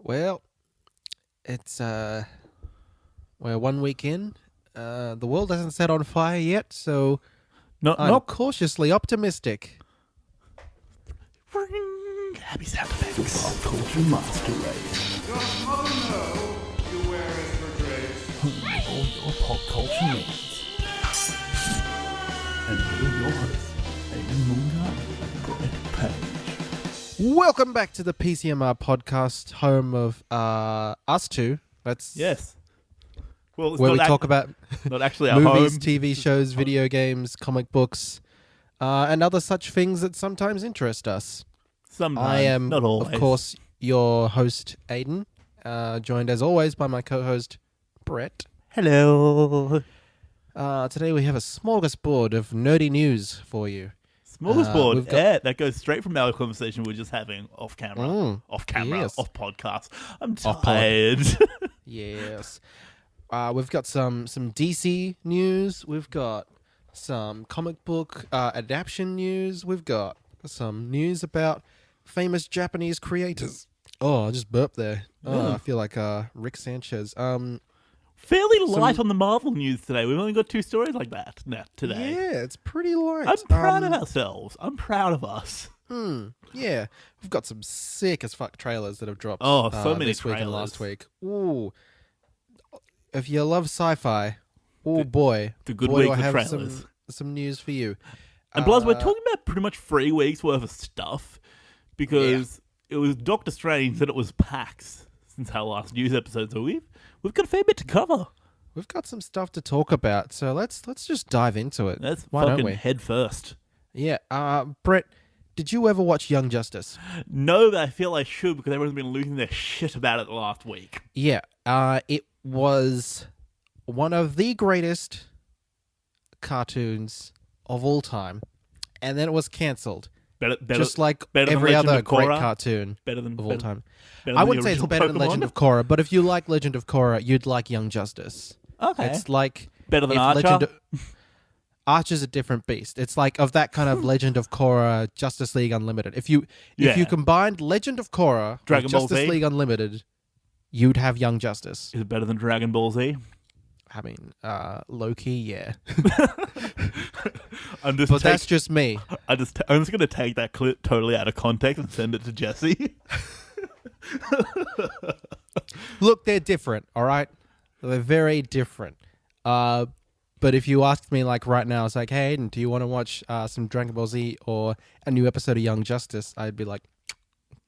Well, it's we're 1 week in. The world hasn't set on fire yet, so I'm cautiously optimistic. Happy sound effects. Pop culture master race. Does mother know you wear it for grace? All your pop culture needs. And here are your hosts, Aiden Moonlight and Brett Page. Welcome back to the PCMR podcast, home of us two. Yes. Well, it's where not we talk about not actually our movies, home. TV shows, video games, comic books, and other such things that sometimes interest us. Sometimes, I am, not always. of course, your host, Aiden, joined as always by my co-host, Brett. Hello. Today we have a smorgasbord of nerdy news for you. Smorgasbord. That goes straight from our conversation we were just having off camera. Off podcast. I'm tired. Yes. We've got some DC news. We've got some comic book adaptation news. We've got some news about famous Japanese creators. Oh, I just burped there. Oh, I feel like Rick Sanchez. Fairly light on the Marvel news today. We've only got 2 stories like that today. Yeah, it's pretty light. I'm proud of ourselves. I'm proud of us. Yeah, we've got some sick as fuck trailers that have dropped. Oh, so many this week and trailers. last week. Ooh, if you love sci-fi, boy, the good boy, week do I of have trailers. some news for you. And Bloods, we're talking about pretty much 3 weeks worth of stuff because it was Doctor Strange that it was PAX since our last news episode. So we've got a fair bit to cover. We've got some stuff to talk about, so let's just dive into it. Why don't fucking we? head first. Yeah. Brett, did you ever watch Young Justice? No, but I feel I should because everyone's been losing their shit about it last week. Yeah. It was one of the greatest cartoons of all time, and then it was cancelled. Just like every other great cartoon of all time. I wouldn't say it's better than Legend of Korra, but if you like Legend of Korra, you'd like Young Justice. Okay. It's like better than Archer? Archer's a different beast. It's like of that kind of Legend of Korra, Justice League Unlimited. If you combined Legend of Korra Dragon with Ball Justice Z? League Unlimited, you'd have Young Justice. Is it better than Dragon Ball Z? I mean, low-key, yeah. That's just me. I'm just going to take that clip totally out of context and send it to Jesse. Look, they're different, all right? They're very different. But if you asked me, like, right now, it's like, hey, Aiden, do you want to watch some Dragon Ball Z or a new episode of Young Justice? I'd be like,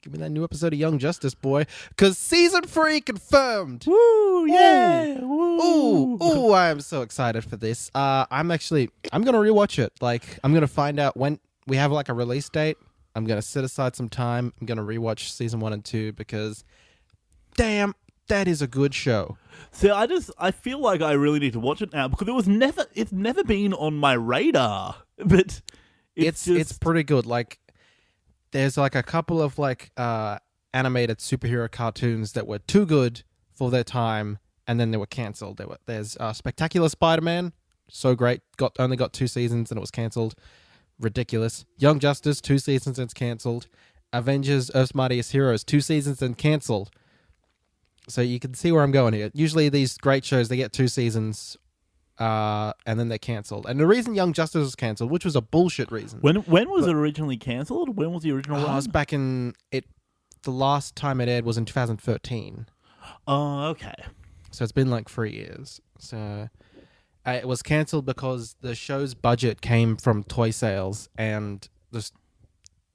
give me that new episode of Young Justice, boy. Because Season 3 confirmed. Woo, yeah. Ooh, I am so excited for this. I'm going to rewatch it. Like, I'm going to find out when we have, like, a release date. I'm going to set aside some time. I'm going to rewatch Season 1 and 2 because, damn, that is a good show. So I feel like I really need to watch it now because it's never been on my radar. But it's pretty good. Like, there's like a couple of like animated superhero cartoons that were too good for their time, and then they were cancelled. There's Spectacular Spider-Man, so great, only got 2 seasons and it was cancelled. Ridiculous. Young Justice, 2 seasons and it's cancelled. Avengers: Earth's Mightiest Heroes, 2 seasons and cancelled. So you can see where I'm going here. Usually these great shows, they get 2 seasons and then they're cancelled. And the reason Young Justice was cancelled, which was a bullshit reason. When was it originally cancelled? When was the original one? It was back in the last time it aired was in 2013. Oh, okay. So it's been like 3 years. So it was cancelled because the show's budget came from toy sales and the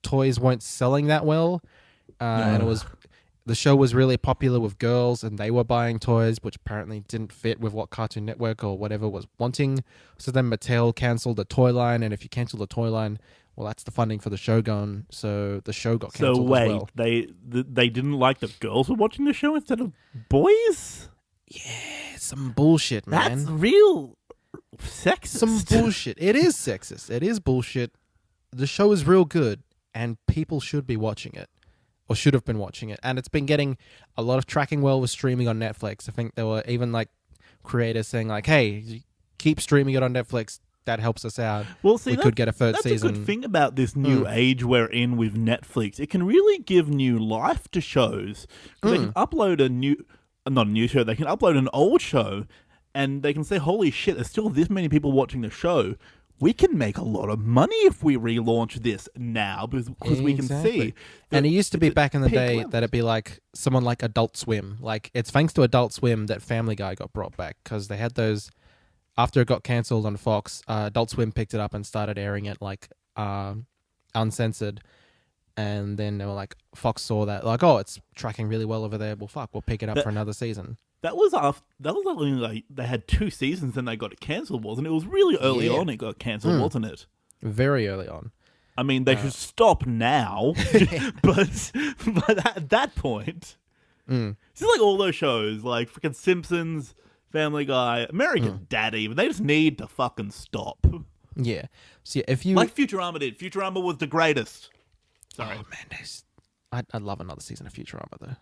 toys weren't selling that well. And the show was really popular with girls and they were buying toys, which apparently didn't fit with what Cartoon Network or whatever was wanting. So then Mattel cancelled the toy line, and if you cancel the toy line, well, that's the funding for the show gone. So the show got cancelled So wait, as well. they didn't like the girls were watching the show instead of boys? Yeah, some bullshit, man. That's real sexist. Some bullshit. It is sexist. It is bullshit. The show is real good, and people should be watching it. Or should have been watching it. And it's been getting a lot of tracking well with streaming on Netflix. I think there were even like creators saying like, hey, keep streaming it on Netflix. that helps us out. Well, see, we could get a third that's season. a good thing about this new age we're in with Netflix. It can really give new life to shows. 'Cause they can upload not a new show, they can upload an old show, and they can say, holy shit, there's still this many people watching the show. We can make a lot of money if we relaunch this now because we can see. And it used to be back in the day level. that it'd be like someone like Adult Swim. Like, it's thanks to Adult Swim that Family Guy got brought back because they had those. After it got cancelled on Fox, Adult Swim picked it up and started airing it like uncensored. And then they were like, Fox saw that, like, oh, it's tracking really well over there. Well, fuck, we'll pick it up for another season. That was only like they had 2 seasons, then they got it cancelled, wasn't it? It was really early on it got cancelled, wasn't it? Very early on. I mean, they should stop now, but at that point, it's like all those shows, like freaking Simpsons, Family Guy, American Dad, even they just need to fucking stop. Yeah. So yeah, if you Like Futurama did. Futurama was the greatest. Sorry, oh man, I'd love another season of Futurama though.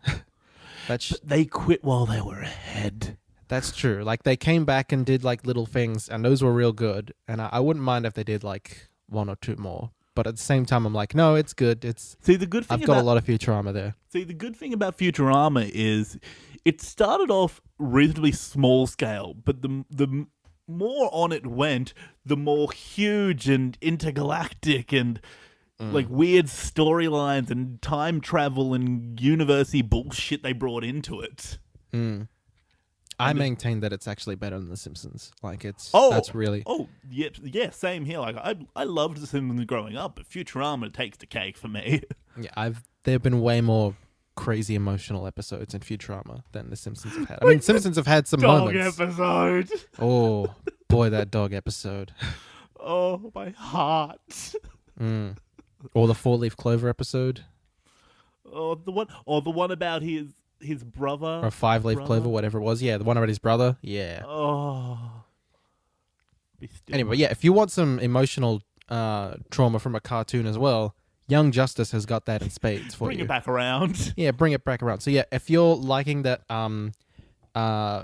but they quit while they were ahead. That's true. Like, they came back and did like little things, and those were real good. And I wouldn't mind if they did like 1 or 2 more. But at the same time, I'm like, no, it's good. See, the good thing I've got a lot of Futurama there. See, the good thing about Futurama is it started off reasonably small scale, but the more on it went, the more huge and intergalactic and like weird storylines and time travel and university bullshit they brought into it. I maintain that it's actually better than The Simpsons. Like, that's really... Oh, yeah, same here. Like, I loved The Simpsons growing up, but Futurama takes the cake for me. Yeah, there have been way more crazy emotional episodes in Futurama than The Simpsons have had. I mean, Simpsons have had some Dog moments. episode. Oh, boy, that dog episode. Oh, my heart. Or the 4-leaf clover episode. Oh, the one about his brother. Or 5-leaf clover, whatever it was. Yeah, the one about his brother. Yeah. Oh. Anyway, yeah, if you want some emotional trauma from a cartoon as well, Young Justice has got that in spades for you. Bring it back around. Yeah, bring it back around. So yeah, if you're liking that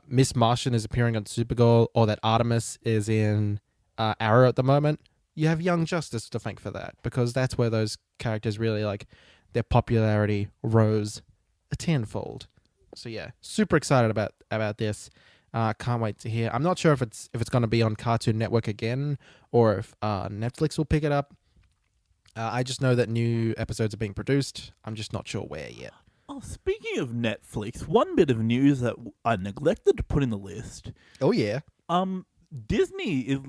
Miss Martian is appearing on Supergirl, or that Artemis is in Arrow at the moment, you have Young Justice to thank for that, because that's where those characters really, like, their popularity rose a tenfold. So yeah, super excited about this. Can't wait to hear. I'm not sure if it's going to be on Cartoon Network again, or if Netflix will pick it up. I just know that new episodes are being produced. I'm just not sure where yet. Oh, speaking of Netflix, one bit of news that I neglected to put in the list. Oh yeah. Disney is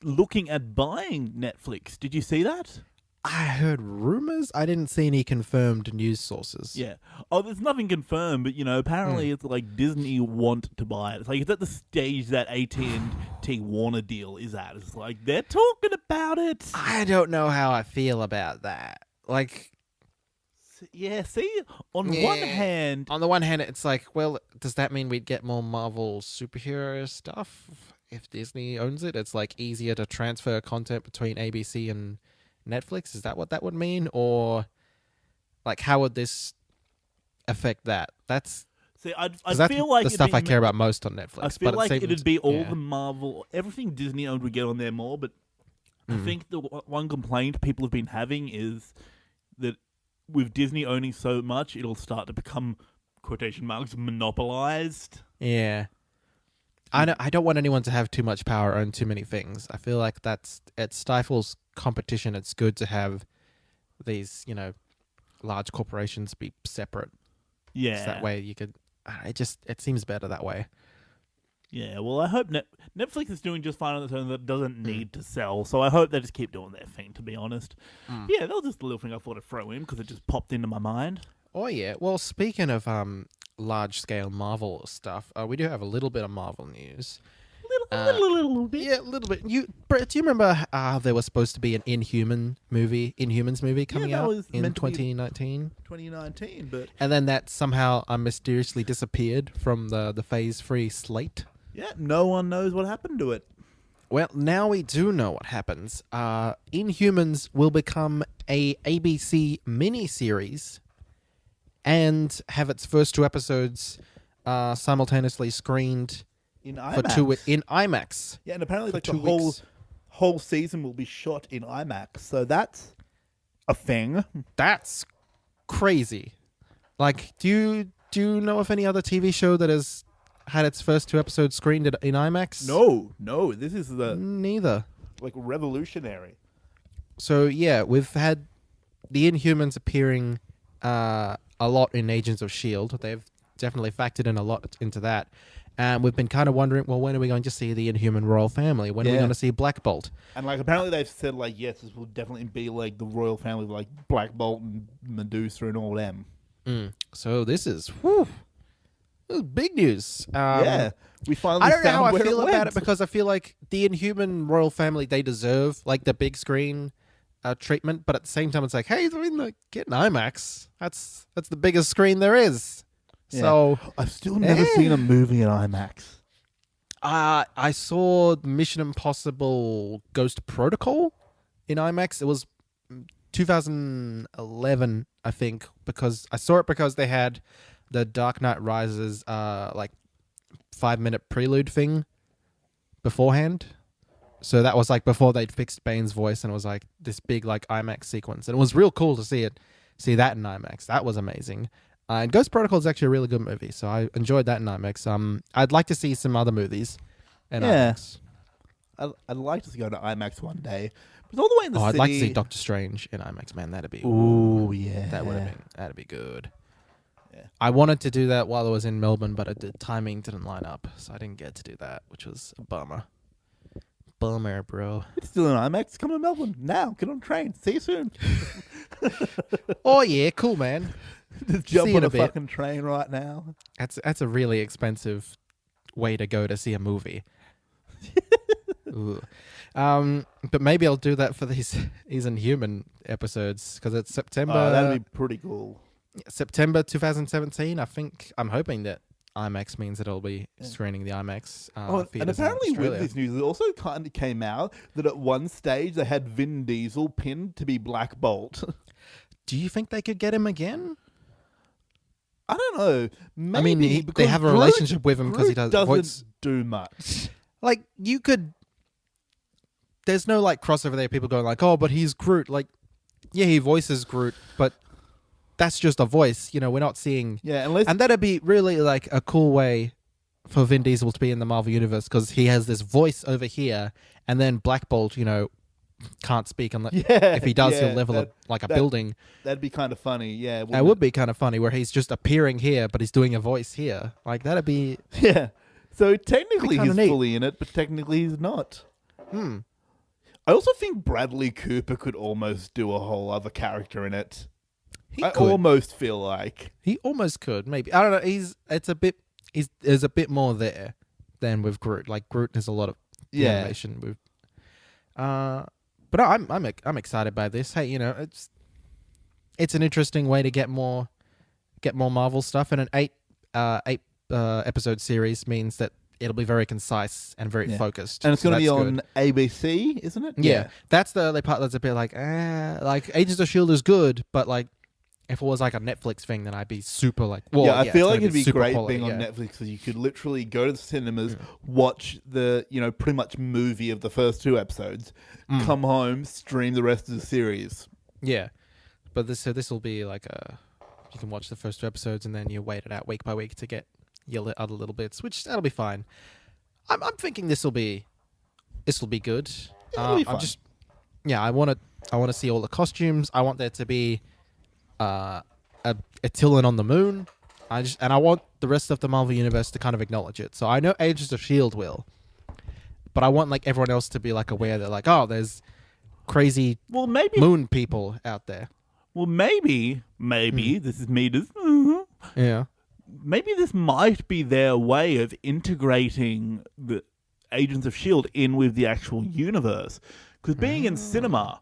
looking at buying Netflix. Did you see that? I heard rumors. I didn't see any confirmed news sources. Yeah. Oh, there's nothing confirmed, but, apparently it's like Disney want to buy it. It's like it's at the stage that AT&T Warner deal is at. It's like they're talking about it. I don't know how I feel about that. Like, yeah, see, on one hand, it's like, well, does that mean we'd get more Marvel superhero stuff if Disney owns it? It's like easier to transfer content between ABC and Netflix. Is that what that would mean? Or like, how would this affect that? That's feel like the stuff I care about most on Netflix. I feel like it'd be all the Marvel, everything Disney owned would get on there more. But I think the one complaint people have been having is that with Disney owning so much, it'll start to become, quotation marks, monopolized. Yeah. I don't want anyone to have too much power, own too many things. I feel like it stifles competition. It's good to have these, large corporations be separate. Yeah. So that way you could... It seems better that way. Yeah, well, I hope Netflix is doing just fine on its own. That doesn't need to sell. So I hope they just keep doing their thing, to be honest. Yeah, that was just a little thing I thought I'd throw in because it just popped into my mind. Oh, yeah. Well, speaking of large-scale Marvel stuff, we do have a little bit of Marvel news. Little bit. Yeah, a little bit. Brett, do you remember there was supposed to be an Inhumans movie coming out in 2019? 2019, but... And then that somehow mysteriously disappeared from the Phase 3 slate. Yeah, no one knows what happened to it. Well, now we do know what happens. Inhumans will become a ABC miniseries and have its first 2 episodes simultaneously screened in IMAX. Yeah, and apparently for like the 2 weeks. whole season will be shot in IMAX. So that's a thing. That's crazy. Like, do you know of any other TV show that has had its first 2 episodes screened in IMAX? No, this is Neither. like revolutionary. So yeah, we've had the Inhumans appearing a lot in Agents of S.H.I.E.L.D. They've definitely factored in a lot into that. And we've been kind of wondering, well, when are we going to see the Inhuman royal family? When are we going to see Black Bolt? And like apparently they've said like, yes, this will definitely be like the royal family, like Black Bolt and Medusa and all them. So this is big news. Yeah, we finally. I don't know found how I where feel it about went. it because I feel like the Inhuman royal family, they deserve like the big screen treatment, but at the same time, it's like, hey, I mean, like, get an IMAX. That's the biggest screen there is. Yeah. So I've still never seen a movie in IMAX. I saw Mission Impossible Ghost Protocol in IMAX. It was 2011, I think, because I saw it because they had the Dark Knight Rises like 5-minute prelude thing beforehand. So that was like before they'd fixed Bane's voice, and it was like this big like IMAX sequence, and it was real cool to see that in IMAX. That was amazing. And Ghost Protocol is actually a really good movie, so I enjoyed that in IMAX. I'd like to see some other movies in IMAX. I'd like to go to IMAX one day, but all the way in the city. I'd like to see Doctor Strange in IMAX, man. That'd be yeah, that'd be good. Yeah. I wanted to do that while I was in Melbourne, but the timing didn't line up, so I didn't get to do that, which was a bummer. Bummer, bro. It's still in IMAX. Come to Melbourne now. Get on a train. See you soon. Oh yeah, cool, man. Just jump See you on in a a bit. fucking train right now. That's a really expensive way to go to see a movie. Ooh. But maybe I'll do that for these Inhuman episodes because it's September. Oh, that'd be pretty cool. September 2017. I'm hoping that IMAX means that it'll be screening the IMAX. And theaters apparently in with Australia. this news, it also kind of came out that at one stage they had Vin Diesel pinned to be Black Bolt. Do you think they could get him again? I don't know. Maybe, I mean, they because have a Groot- relationship with him because he Groot doesn't doesn't do much. like you could. There's no like crossover there. People going like, oh, but he's Groot. Like, yeah, he voices Groot, but that's just a voice. You know, we're not seeing. Yeah, unless And that'd be really like a cool way for Vin Diesel to be in the Marvel Universe because he has this voice over here, and then Black Bolt, you know, can't speak unless if he does, he'll level up like a building. that'd be kind of funny. Yeah, It would be kind of funny where he's just appearing here, but he's doing a voice here. Like that'd be. Yeah. So technically kinda he's neat. fully in it, but technically he's not. I also think Bradley Cooper could almost do a whole other character in it. I could. almost feel like. He almost could, maybe. I don't know. There's a bit more there than with Groot. Like Groot has a lot of animation with. But I'm excited by this. Hey, you know, it's an interesting way to get more Marvel stuff, and an eight episode series means that it'll be very concise and very focused. And it's So going to be that's on good. ABC, isn't it? Yeah, that's the only part that's a bit like Agents of S.H.I.E.L.D. is good, but like if it was like a Netflix thing, then I'd be super like, well, yeah, I feel it's like gonna it'd be super great quality, being on yeah. Netflix because you could literally go to the cinemas, watch the, pretty much movie of the first 2 episodes, come home, stream the rest of the series. Yeah, but this will be like you can watch the first 2 episodes and then you wait it out week by week to get your other little bits, which that'll be fine. I'm thinking this will be good. It'll be fun. I want to see all the costumes. I want there to be a Attilan on the moon. I want the rest of the Marvel universe to kind of acknowledge it. So I know Agents of S.H.I.E.L.D. will, but I want like everyone else to be like aware that like, oh, there's crazy moon people out there. Well, maybe this is me just. Yeah. Maybe this might be their way of integrating the Agents of S.H.I.E.L.D. in with the actual universe. Because being in cinema,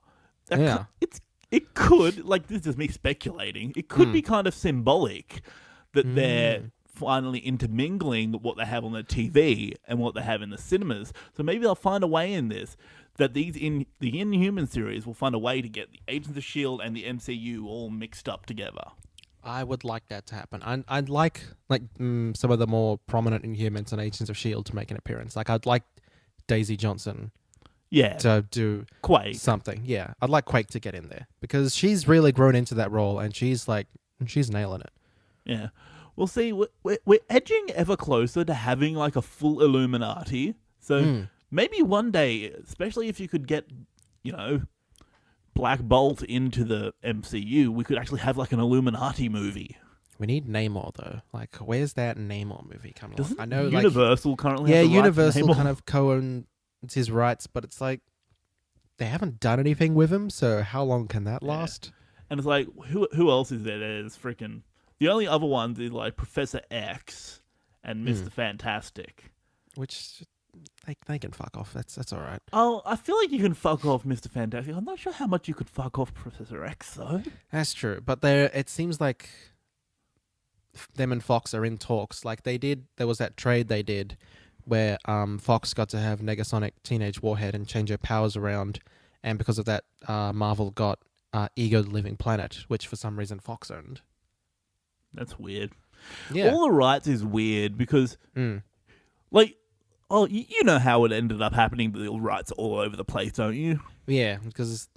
it could, like, this is me speculating, it could be kind of symbolic that they're finally intermingling what they have on the TV and what they have in the cinemas. So maybe they'll find a way in this that the Inhuman series will find a way to get the Agents of S.H.I.E.L.D. and the MCU all mixed up together. I would like that to happen. I'd like some of the more prominent Inhumans and Agents of S.H.I.E.L.D. to make an appearance. Like I'd like Daisy Johnson Yeah. to do Quake. something. Yeah, I'd like Quake to get in there because she's really grown into that role and she's nailing it. Yeah. We'll see. We're edging ever closer to having like a full Illuminati. So maybe one day, especially if you could get, Black Bolt into the MCU, we could actually have like an Illuminati movie. We need Namor though. Like, where's that Namor movie coming Doesn't on? I know Universal currently yeah, have the rights to Universal Namor? kind of co-owns his rights, but it's like they haven't done anything with him, so how long can that last? And it's like, who else is there? There's freaking... The only other ones is like Professor X and Mr. Fantastic. Which they can fuck off. That's all right. Oh, I feel like you can fuck off Mr. Fantastic. I'm not sure how much you could fuck off Professor X, though. That's true, but it seems like them and Fox are in talks. Like there was that trade they did where Fox got to have Negasonic Teenage Warhead and change her powers around, and because of that, Marvel got Ego the Living Planet, which for some reason Fox owned. That's weird. Yeah. All the rights is weird because, like, you know how it ended up happening. The rights are all over the place, don't you? Yeah, because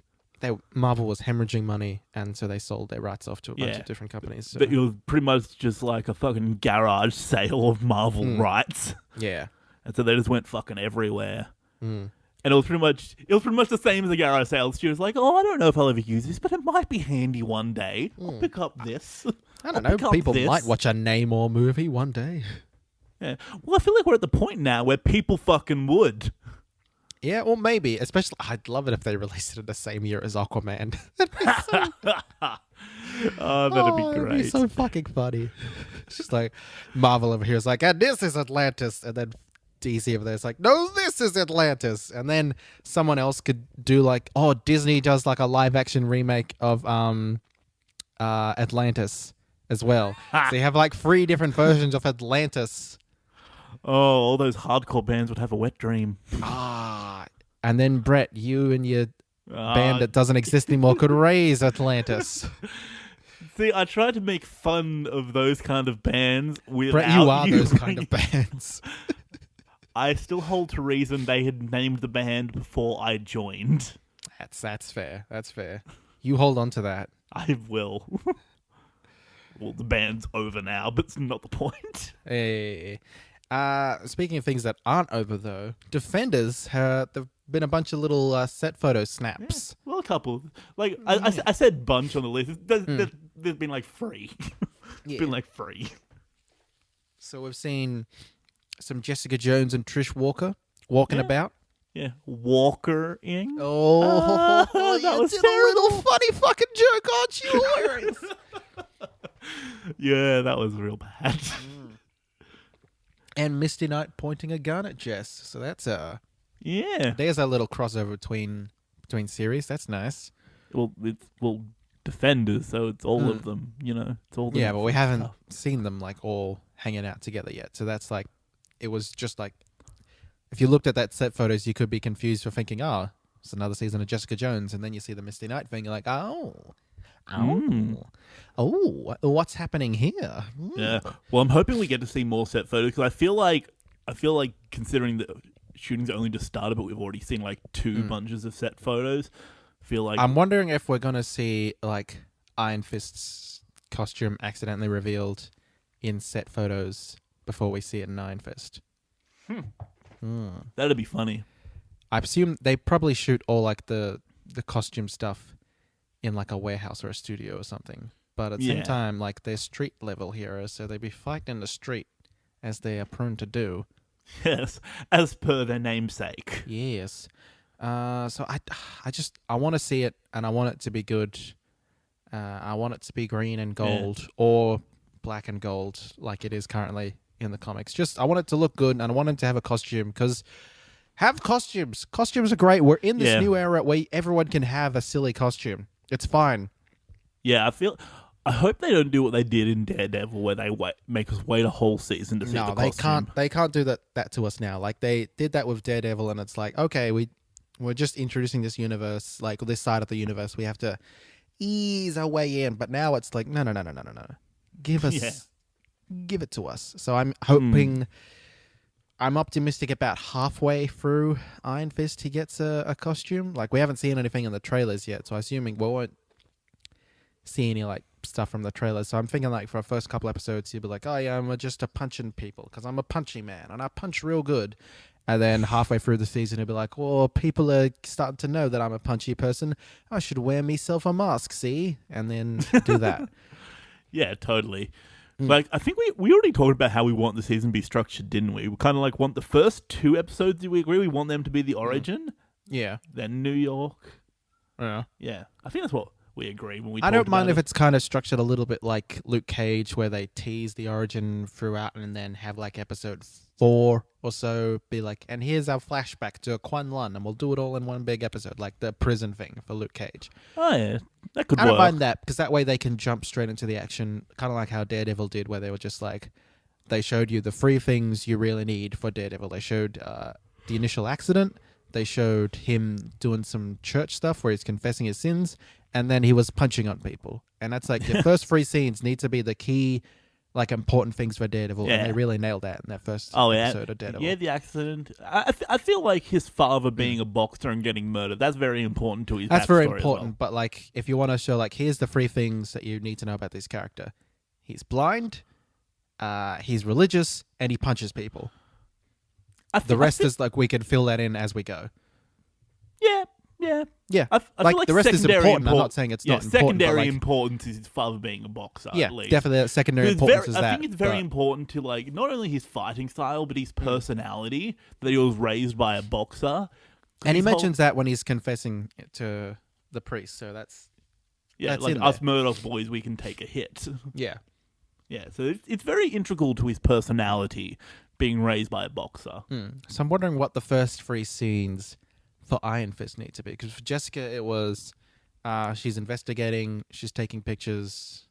Marvel was hemorrhaging money, and so they sold their rights off to a bunch of different companies. So. But it was pretty much just like a fucking garage sale of Marvel rights. Yeah. And so they just went fucking everywhere. And it was pretty much the same as the garage sale. She was like, I don't know if I'll ever use this, but it might be handy one day. I'll pick up this. I don't know. People might watch a Namor movie one day. Yeah. Well, I feel like we're at the point now where people fucking would. Yeah, or maybe. Especially, I'd love it if they released it in the same year as Aquaman. That'd be great. It'd be so fucking funny. It's just like Marvel over here is like, and this is Atlantis, and then DC over there is like, no, this is Atlantis, and then someone else could do like, Disney does like a live action remake of Atlantis as well. So you have like 3 different versions of Atlantis. Oh, all those hardcore bands would have a wet dream. And then Brett, you and your band that doesn't exist anymore could raise Atlantis. See, I tried to make fun of those kind of bands without Brett, you are those kind of bands. I still hold to reason they had named the band before I joined. That's fair. That's fair. You hold on to that. I will. Well, the band's over now, but it's not the point. Hey. Speaking of things that aren't over, though, Defenders, there've been a bunch of little set photo snaps. Yeah, well, a couple. Like, I said bunch on the list. There's been like 3. It's been like 3. So we've seen some Jessica Jones and Trish Walker walking about. Yeah, Walker-ing. Oh, that was did terrible. a little funny fucking joke, aren't you? Hilarious. Yeah, that was real bad. And Misty Knight pointing a gun at Jess. So that's there's a little crossover between series. That's nice. Well, it's Defenders, so it's all of them. It's all. Yeah, but we haven't seen them like all hanging out together yet. So that's like, it was just like, if you looked at that set photos, you could be confused for thinking, it's another season of Jessica Jones, and then you see the Misty Knight thing, you're like, what's happening here? Yeah. Well, I'm hoping we get to see more set photos because I feel like considering the shooting's only just started, but we've already seen like 2 bunches of set photos. I feel like I'm wondering if we're gonna see like Iron Fist's costume accidentally revealed in set photos before we see it in Iron Fist. That'd be funny. I presume they probably shoot all like the costume stuff in like a warehouse or a studio or something. But at the same time, like they're street level heroes, so they'd be fighting in the street as they are prone to do. Yes, as per their namesake. Yes. So I want to see it, and I want it to be good. I want it to be green and gold or black and gold like it is currently in the comics. Just I want it to look good, and I want him to have a costume because have costumes. Costumes are great. We're in this new era where everyone can have a silly costume. It's fine. Yeah, I hope they don't do what they did in Daredevil, where they make us wait a whole season to see the costume. They can't do that to us now. Like they did that with Daredevil, and it's like, okay, we're just introducing this universe, like this side of the universe. We have to ease our way in, but now it's like, no. Give it to us. So I'm hoping I'm optimistic about halfway through Iron Fist he gets a costume. Like, we haven't seen anything in the trailers yet, so I'm assuming we won't see any, like, stuff from the trailers. So I'm thinking, like, for the first couple episodes, he'll be like, oh, yeah, I'm just a punching people, because I'm a punchy man, and I punch real good. And then halfway through the season, he'll be like, well, people are starting to know that I'm a punchy person. I should wear myself a mask, see? And then do that. Yeah, totally. Like, I think we already talked about how we want the season to be structured, didn't we? We kind of like want the first 2 episodes, do we agree? We want them to be the origin, Yeah. then New York. Yeah. Yeah, I think that's what we agree when we I talked don't mind about if it. it's kind of structured a little bit like Luke Cage, where they tease the origin throughout and then have like episode 4 or so be like, and here's our flashback to Quan Lun, and we'll do it all in one big episode, like the prison thing for Luke Cage. Oh, yeah, that could I work. don't mind that, because that way they can jump straight into the action, kind of like how Daredevil did, where they were just like, they showed you the 3 things you really need for Daredevil. They showed the initial accident, they showed him doing some church stuff where he's confessing his sins, and then he was punching on people. And that's like, the first 3 scenes need to be the key, like, important things for Daredevil, Yeah. and they really nailed that in that first Oh, yeah. episode of Daredevil. Yeah, the accident. I feel like his father being a boxer and getting murdered, that's very important to his That's very backstory as important, well. but like, if you want to show, like, here's the 3 things that you need to know about this character. He's blind, he's religious, and he punches people. The rest is like, we can fill that in as we go. Yeah, yeah. Yeah, I like, feel the rest is secondary important. I'm not saying it's not important, but secondary like, importance is his father being a boxer. yeah, at least. definitely that secondary It's importance very, is I that. think it's very but- important to like not only his fighting style but his personality, that he was raised by a boxer. And he His whole- mentions that when he's confessing to the priest, so that's yeah, like in us there. Murdoch boys, we can take a hit. yeah. Yeah, so it's very integral to his personality being raised by a boxer. So I'm wondering what the first 3 scenes for Iron Fist need to be, because for Jessica it was she's investigating, she's taking pictures,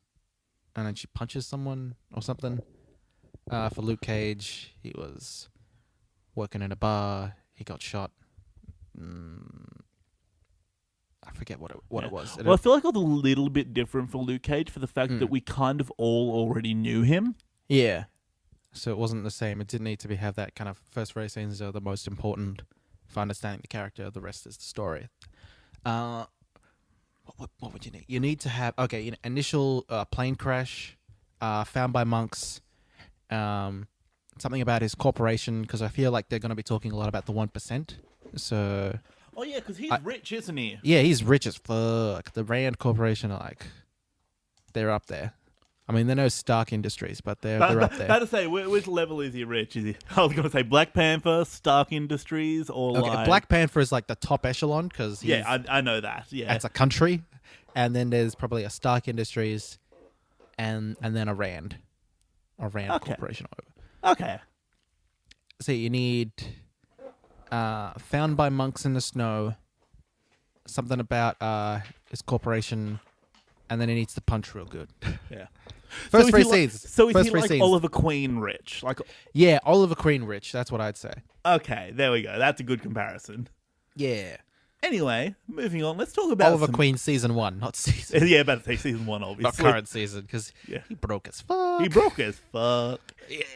and then she punches someone or something. For Luke Cage, he was working in a bar, he got shot. I forget what it was. Well, I feel like it was a little bit different for Luke Cage for the fact that we kind of all already knew him. Yeah. So it wasn't the same. It didn't need to have that kind of first 3 scenes are the most important for understanding the character. The rest is the story. What would you need? You need to have initial plane crash, found by monks. Something about his corporation, because I feel like they're going to be talking a lot about the 1%. So Oh yeah, because he's rich, isn't he? yeah, he's rich as fuck. The Rand Corporation are like, they're up there. I mean, they're no Stark Industries, but they're up there. How to say, which level is he rich? Is he? I was going to say Black Panther, Stark Industries, or Okay, like Black Panther is like the top echelon, because Yeah, I know that. Yeah, that's a country, and then there's probably a Stark Industries, and then a Rand Corporation. okay. So you need found by monks in the snow, something about his corporation, and then he needs to punch real good. Yeah. First 3 is he scenes. So is First he 3 like scenes. Oliver Queen rich? Like, Yeah, Oliver Queen rich. That's what I'd say. okay, there we go. That's a good comparison. Yeah. Anyway, moving on. Let's talk about Oliver Queen season 1, not season. Yeah, about to say season 1, obviously. Not current season, because Yeah. he broke as fuck. He broke as fuck.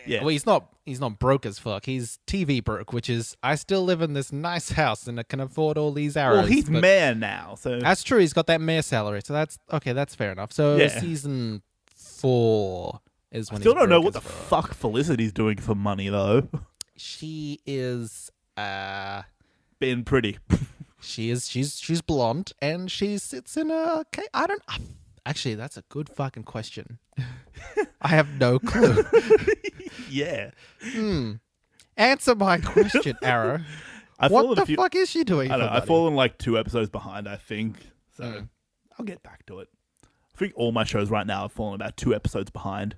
Yeah. Well, he's not broke as fuck. He's TV broke, which is, I still live in this nice house and I can afford all these arrows. Well, he's but mayor now, so that's true. He's got that mayor salary, so that's okay. That's fair enough. So Yeah. season 4 is when still he's don't know broke what as the fuck. fuck Felicity's doing for money though. She is. Being pretty. She's blonde and she sits in a. I don't. Actually, that's a good fucking question. I have no clue. Yeah. Answer my question, Arrow. I've What fallen the a few, fuck is she doing? I don't for know. I've money? fallen like 2 episodes behind, I think. So I'll get back to it. I think all my shows right now have fallen about 2 episodes behind.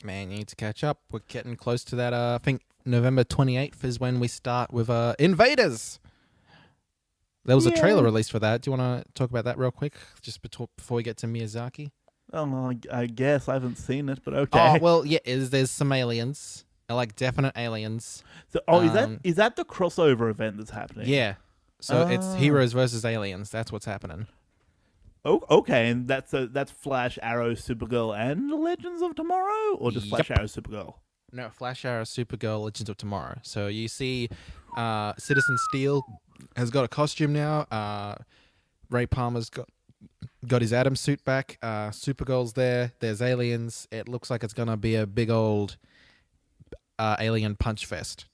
Man, you need to catch up. We're getting close to that. I think November 28th is when we start with Invaders. There was a trailer released for that. Do you want to talk about that real quick, just before we get to Miyazaki? Oh, I guess I haven't seen it, but okay. Oh, well, yeah, there's some aliens, like definite aliens. So, is that the crossover event that's happening? Yeah. So it's heroes versus aliens. That's what's happening. Oh, okay, and that's Flash, Arrow, Supergirl, and the Legends of Tomorrow, or just Flash, Yep. Arrow, Supergirl? No, Flash, Arrow, Supergirl, Legends of Tomorrow. So you see Citizen Steel has got a costume now. Ray Palmer's got his Atom suit back. Supergirl's there. There's aliens. It looks like it's going to be a big old alien punch fest.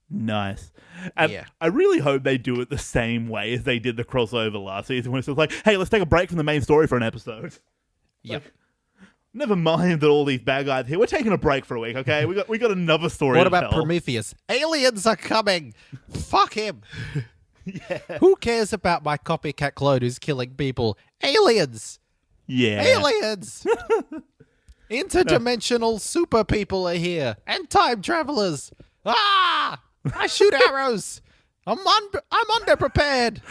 Nice. And Yeah. I really hope they do it the same way as they did the crossover last season, when it's just like, hey, let's take a break from the main story for an episode. Yep. Like, never mind that all these bad guys here. We're taking a break for a week, okay? We got another story. What to about tell. Prometheus? Aliens are coming. Fuck him. Yeah. Who cares about my copycat clone who's killing people? Aliens. Yeah. Aliens. Interdimensional super people are here, and time travelers. Ah! I shoot arrows. I'm underprepared.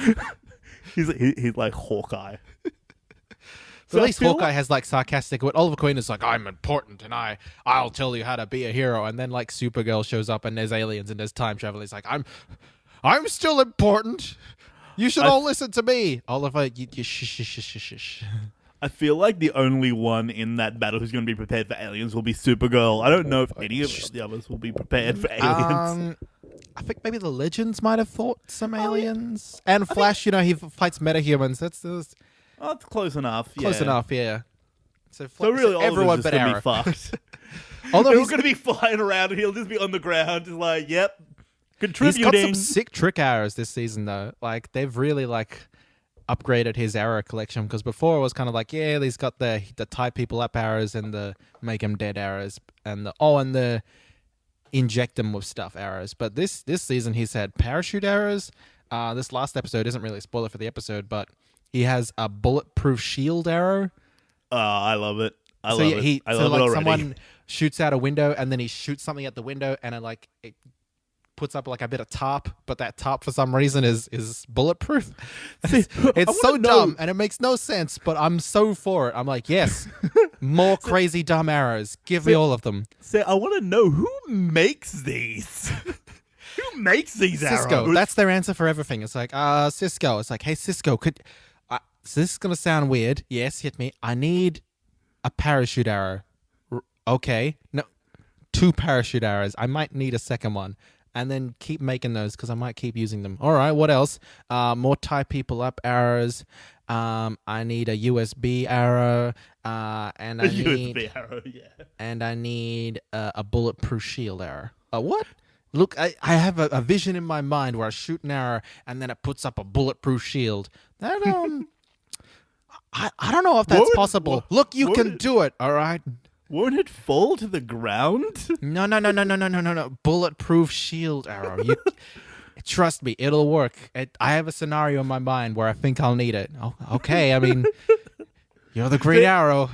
He's like Hawkeye. So at least Hawkeye has like sarcastic. What Oliver Queen is like, I'm important and I'll tell you how to be a hero. And then like Supergirl shows up and there's aliens and there's time travel. He's like, I'm still important. You should all listen to me. Oliver, you shh. I feel like the only one in that battle who's going to be prepared for aliens will be Supergirl. I don't know if any of the others will be prepared for aliens. I think maybe the Legends might have thought some aliens. And Flash, he fights metahumans. That's Oh, it's close enough. close yeah. enough, yeah. So So really, all everyone of us but is going to Arrow. be fucked. Although We're he's going to be flying around and he'll just be on the ground, just like, yep, got contributing. some sick trick arrows this season, though. Like, they've really, upgraded his arrow collection, because before it was kind of like, yeah, he's got the tie people up arrows and the make them dead arrows and the inject them with stuff arrows. But this season he's had parachute arrows. This last episode isn't really a spoiler for the episode, but he has a bulletproof shield arrow. Oh, I love it. I love it. I love it already. Someone shoots out a window and then he shoots something at the window and it puts up like a bit of tarp, but that tarp for some reason is bulletproof. It's so dumb and it makes no sense, but I'm so for it. I'm like, yes, more crazy dumb arrows. Give me all of them. So I want to know who makes these. Who makes these Cisco. arrows? That's their answer for everything. It's like, Cisco. It's like, hey, Cisco, so this is going to sound weird. Yes, hit me. I need a parachute arrow. Okay. No, 2 parachute arrows. I might need a second one. And then keep making those because I might keep using them. All right, what else? More tie people up arrows. I need a USB arrow. And I need USB arrow, yeah. And I need a bulletproof shield arrow. What? Look, I have a vision in my mind where I shoot an arrow and then it puts up a bulletproof shield. That I don't know if that's possible. Look, you can do it. All right. Won't it fall to the ground? No. Bulletproof shield arrow. Trust me, it'll work. I have a scenario in my mind where I think I'll need it. Oh, okay, I mean, you're the Green Arrow.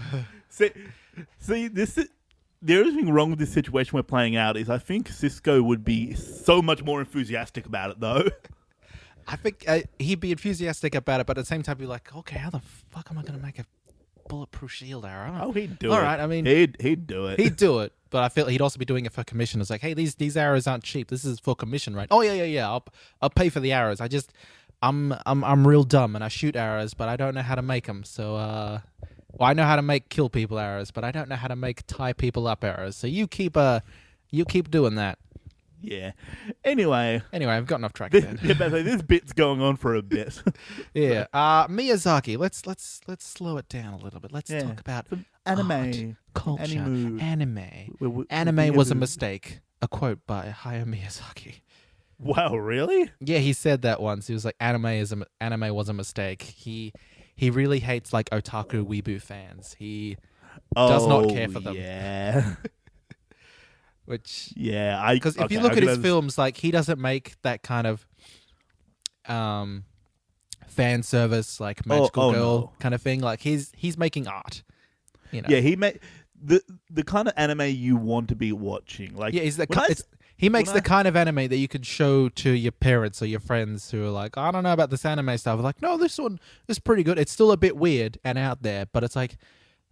See, the only thing wrong with this situation we're playing out is I think Cisco would be so much more enthusiastic about it, though. I think he'd be enthusiastic about it, but at the same time be like, okay, how the fuck am I going to make a bulletproof shield arrow? Oh, he'd do it. All right, I mean, he'd do it. He'd do it, but I feel he'd also be doing it for commission. It's like, hey, these arrows aren't cheap. This is for commission, right? Oh yeah. I'll pay for the arrows. I'm real dumb and I shoot arrows, but I don't know how to make them. So, I know how to make kill people arrows, but I don't know how to make tie people up arrows. So you keep doing that. Yeah. Anyway, I've gotten off track again. This bit's going on for a bit. Yeah. Miyazaki. Let's slow it down a little bit. Let's talk about anime, culture, anime. Anime was a mistake. A quote by Hayao Miyazaki. Wow, really? Yeah, he said that once. He was like, anime was a mistake. He really hates like otaku weeaboo fans. He does not care for them. Yeah. Which because if you look at his films, like he doesn't make that kind of fan service, like magical girl kind of thing. Like he's making art. Yeah, he made the kind of anime you want to be watching. Like he makes the kind of anime that you could show to your parents or your friends who are like, I don't know about this anime stuff. Like, no, this one is pretty good. It's still a bit weird and out there, but it's like,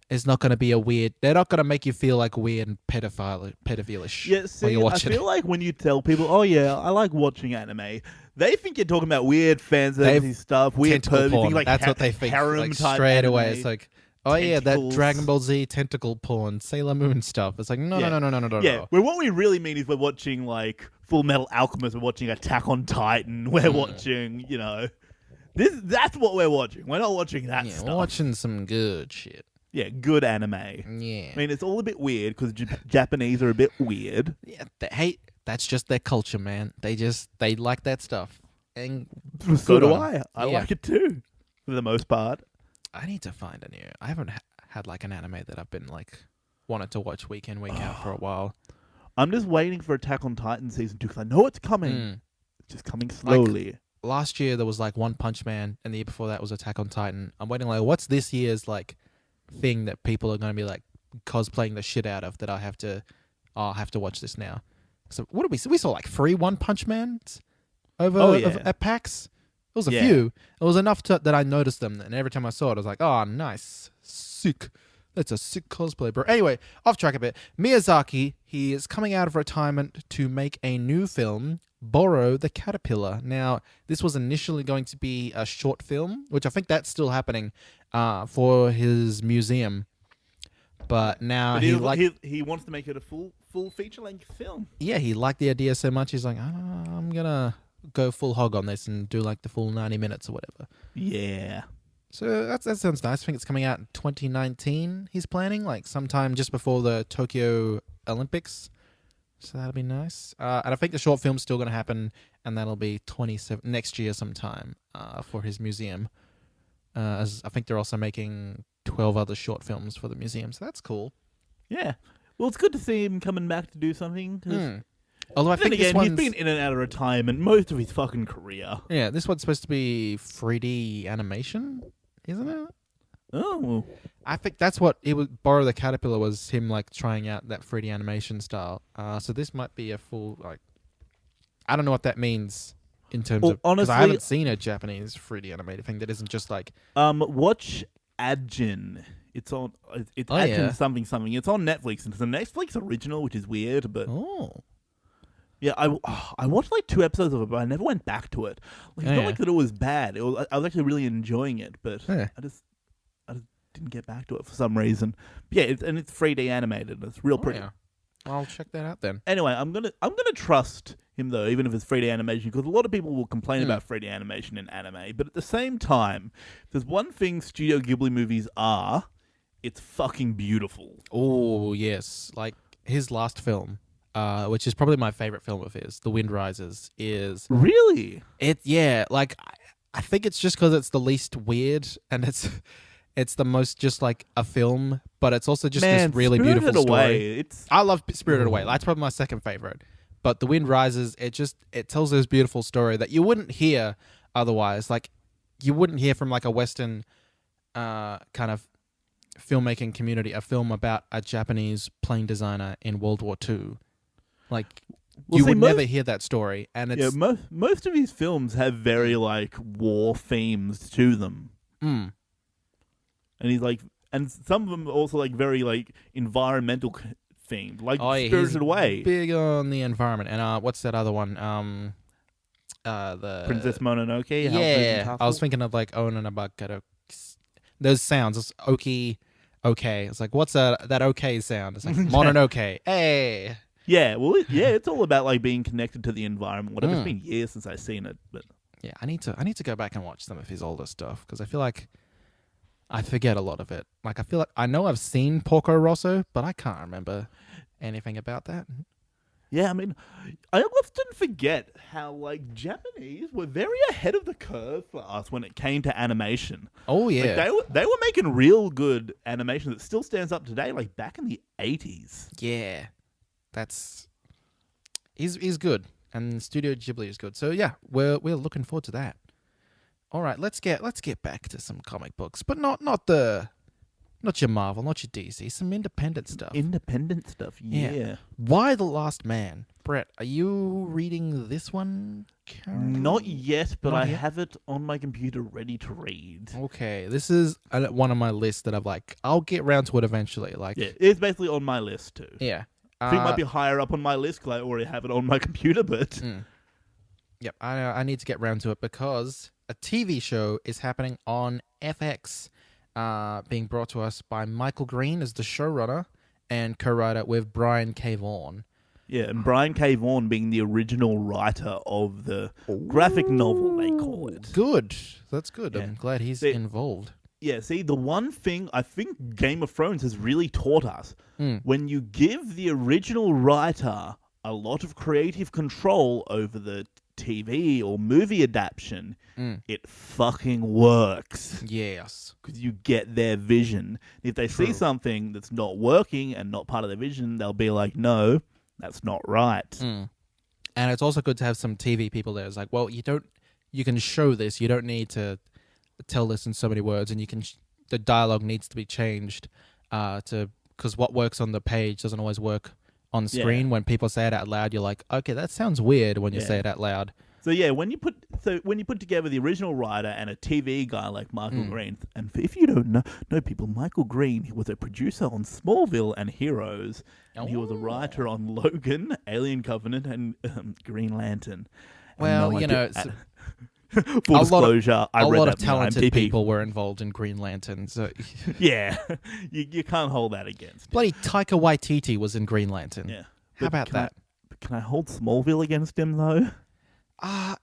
it's not going to be they're not going to make you feel like weird and pedophilish. Yeah, see, I feel like when you tell people, oh yeah, I like watching anime, they think you're talking about weird fan service stuff, weird pervy things, like that's what they think. harem Like, type straight anime. away, it's like, Oh yeah, that tentacles. Dragon Ball Z tentacle porn, Sailor Moon stuff. It's like no. Yeah, where what we really mean is we're watching like Full Metal Alchemist, we're watching Attack on Titan, we're watching, that's what we're watching. We're not watching that Yeah, stuff. we're watching some good shit. Yeah, good anime. Yeah. I mean, it's all a bit weird because Japanese are a bit weird. Yeah, that's just their culture, man. They like that stuff. And So do on 'em. I. I Yeah. like it too, for the most part. I need to find a new. I haven't had like an anime that I've been like wanted to watch week in week out for a while. I'm just waiting for Attack on Titan season 2 because I know it's coming. It's just coming slowly. Last year there was like One Punch Man, and the year before that was Attack on Titan. I'm waiting like, what's this year's like thing that people are going to be like cosplaying the shit out of that I have to watch this now. So what did we see? We saw like 3 One Punch Mans at PAX. It was a few. It was enough that I noticed them, and every time I saw it, I was like, "Oh, nice, sick. That's a sick cosplay, bro." Anyway, off track a bit. Miyazaki, he is coming out of retirement to make a new film, Borrow the Caterpillar. Now, this was initially going to be a short film, which I think that's still happening for his museum. But now he wants to make it a full feature length film. Yeah, he liked the idea so much. He's like, I'm gonna go full hog on this and do like the full 90 minutes or whatever. Yeah. So that sounds nice. I think it's coming out in 2019. He's planning like sometime just before the Tokyo Olympics. So that'll be nice. And I think the short film's still gonna happen, and that'll be 27 next year sometime for his museum. As I think they're also making 12 other short films for the museum, so that's cool. Yeah. Well, it's good to see him coming back to do something. Although I think again, he's been in and out of retirement most of his fucking career. Yeah, this one's supposed to be 3D animation, isn't it? Oh. I think that's what it was. Borrow the Caterpillar was him like trying out that 3D animation style. So this might be a full like. I don't know what that means in terms of, because I haven't seen a Japanese 3D animated thing that isn't just like. Watch Adjin. It's on. It's Adjin something. It's on Netflix. It's a Netflix original, which is weird, but. Oh. Yeah, I watched like 2 episodes of it, but I never went back to it. Like, it's not like that it was bad. I was actually really enjoying it, but I just didn't get back to it for some reason. But yeah, it's 3D animated. It's real pretty. Yeah. I'll check that out then. Anyway, I'm gonna trust him though, even if it's 3D animation, because a lot of people will complain about 3D animation in anime. But at the same time, there's one thing Studio Ghibli movies are: it's fucking beautiful. Oh yes, like his last film. Which is probably my favorite film of his, The Wind Rises, is... Really? Like, I think it's just because it's the least weird, and it's the most just like a film, but it's also just this really beautiful story. I love Spirited Away. That's probably my second favorite. But The Wind Rises, it tells this beautiful story that you wouldn't hear otherwise. Like, you wouldn't hear from like a Western kind of filmmaking community, a film about a Japanese plane designer in World War II. Like, you would never hear that story, and it's most of his films have very like war themes to them. And he's like, and some of them are also like very like environmental themed, like Spirited Away. Big on the environment. And what's that other one? The Princess Mononoke. Yeah, I was thinking of like Ononabakaro. Those sounds, it's okay. It's like, what's that okay sound? It's like Mononoke. Hey. Yeah, well, it's all about like being connected to the environment. Whatever. It's been years since I've seen it, but yeah, I need to go back and watch some of his older stuff because I feel like I forget a lot of it. Like, I feel like I know I've seen Porco Rosso, but I can't remember anything about that. Yeah, I mean, I often forget how like Japanese were very ahead of the curve for us when it came to animation. Oh yeah, like, they were making real good animation that still stands up today. Like back in the 80s. Yeah. He's good, and Studio Ghibli is good. So yeah, we're looking forward to that. All right, let's get back to some comic books, but not your Marvel, not your DC, some independent stuff. Independent stuff, yeah. Why the Last Man? Brett, are you reading this one currently? Not yet, but I have it on my computer ready to read. Okay, this is one of my lists that I'll get round to it eventually. Like, yeah, it's basically on my list too. Yeah. I think it might be higher up on my list because I already have it on my computer, but... Yep, I need to get round to it because a TV show is happening on FX. being brought to us by Michael Green as the showrunner and co-writer with Brian K. Vaughan. Yeah, and Brian K. Vaughan being the original writer of the graphic novel, they call it. Good. That's good. Yeah. I'm glad he's See- involved. Yeah, see, the one thing I think Game of Thrones has really taught us, when you give the original writer a lot of creative control over the TV or movie adaptation, it fucking works. Yes. Because you get their vision. If they see True. something that's not working and not part of their vision, they'll be like, no, that's not right. And it's also good to have some TV people there. It's like, well, you can show this. You don't need to tell this in so many words, and you can. The dialogue needs to be changed because what works on the page doesn't always work on screen. When people say it out loud, you're like, okay, that sounds weird when you say it out loud. So yeah, when you put together the original writer and a TV guy like Michael Green, and if you don't know people, Michael Green was a producer on Smallville and Heroes, and he was a writer on Logan, Alien Covenant, and Green Lantern. Well, Full disclosure, I a read lot that of talented IMDb. people were involved in Green Lantern. So Yeah, you can't hold that against him. bloody Taika Waititi was in Green Lantern. Yeah, How about that? Can I hold Smallville against him though?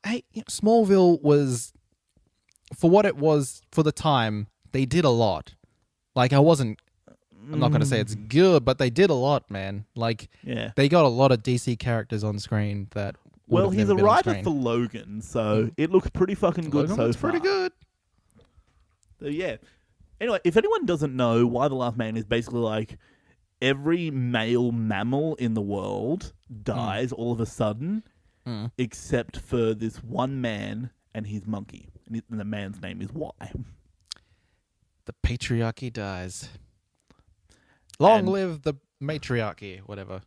Hey, Smallville was, for what it was for the time, they did a lot. Like, I'm not going to say it's good, but they did a lot, man. Like, Yeah. they got a lot of DC characters on screen that would Well, have he's never a been on writer screen. for Logan, so it looks pretty fucking good Logan so looks far. pretty good. So yeah. Anyway, if anyone doesn't know why The Last Man is basically like every male mammal in the world dies all of a sudden, except for this one man and his monkey. And the man's name is Y. The patriarchy dies. Long And- live the matriarchy, whatever.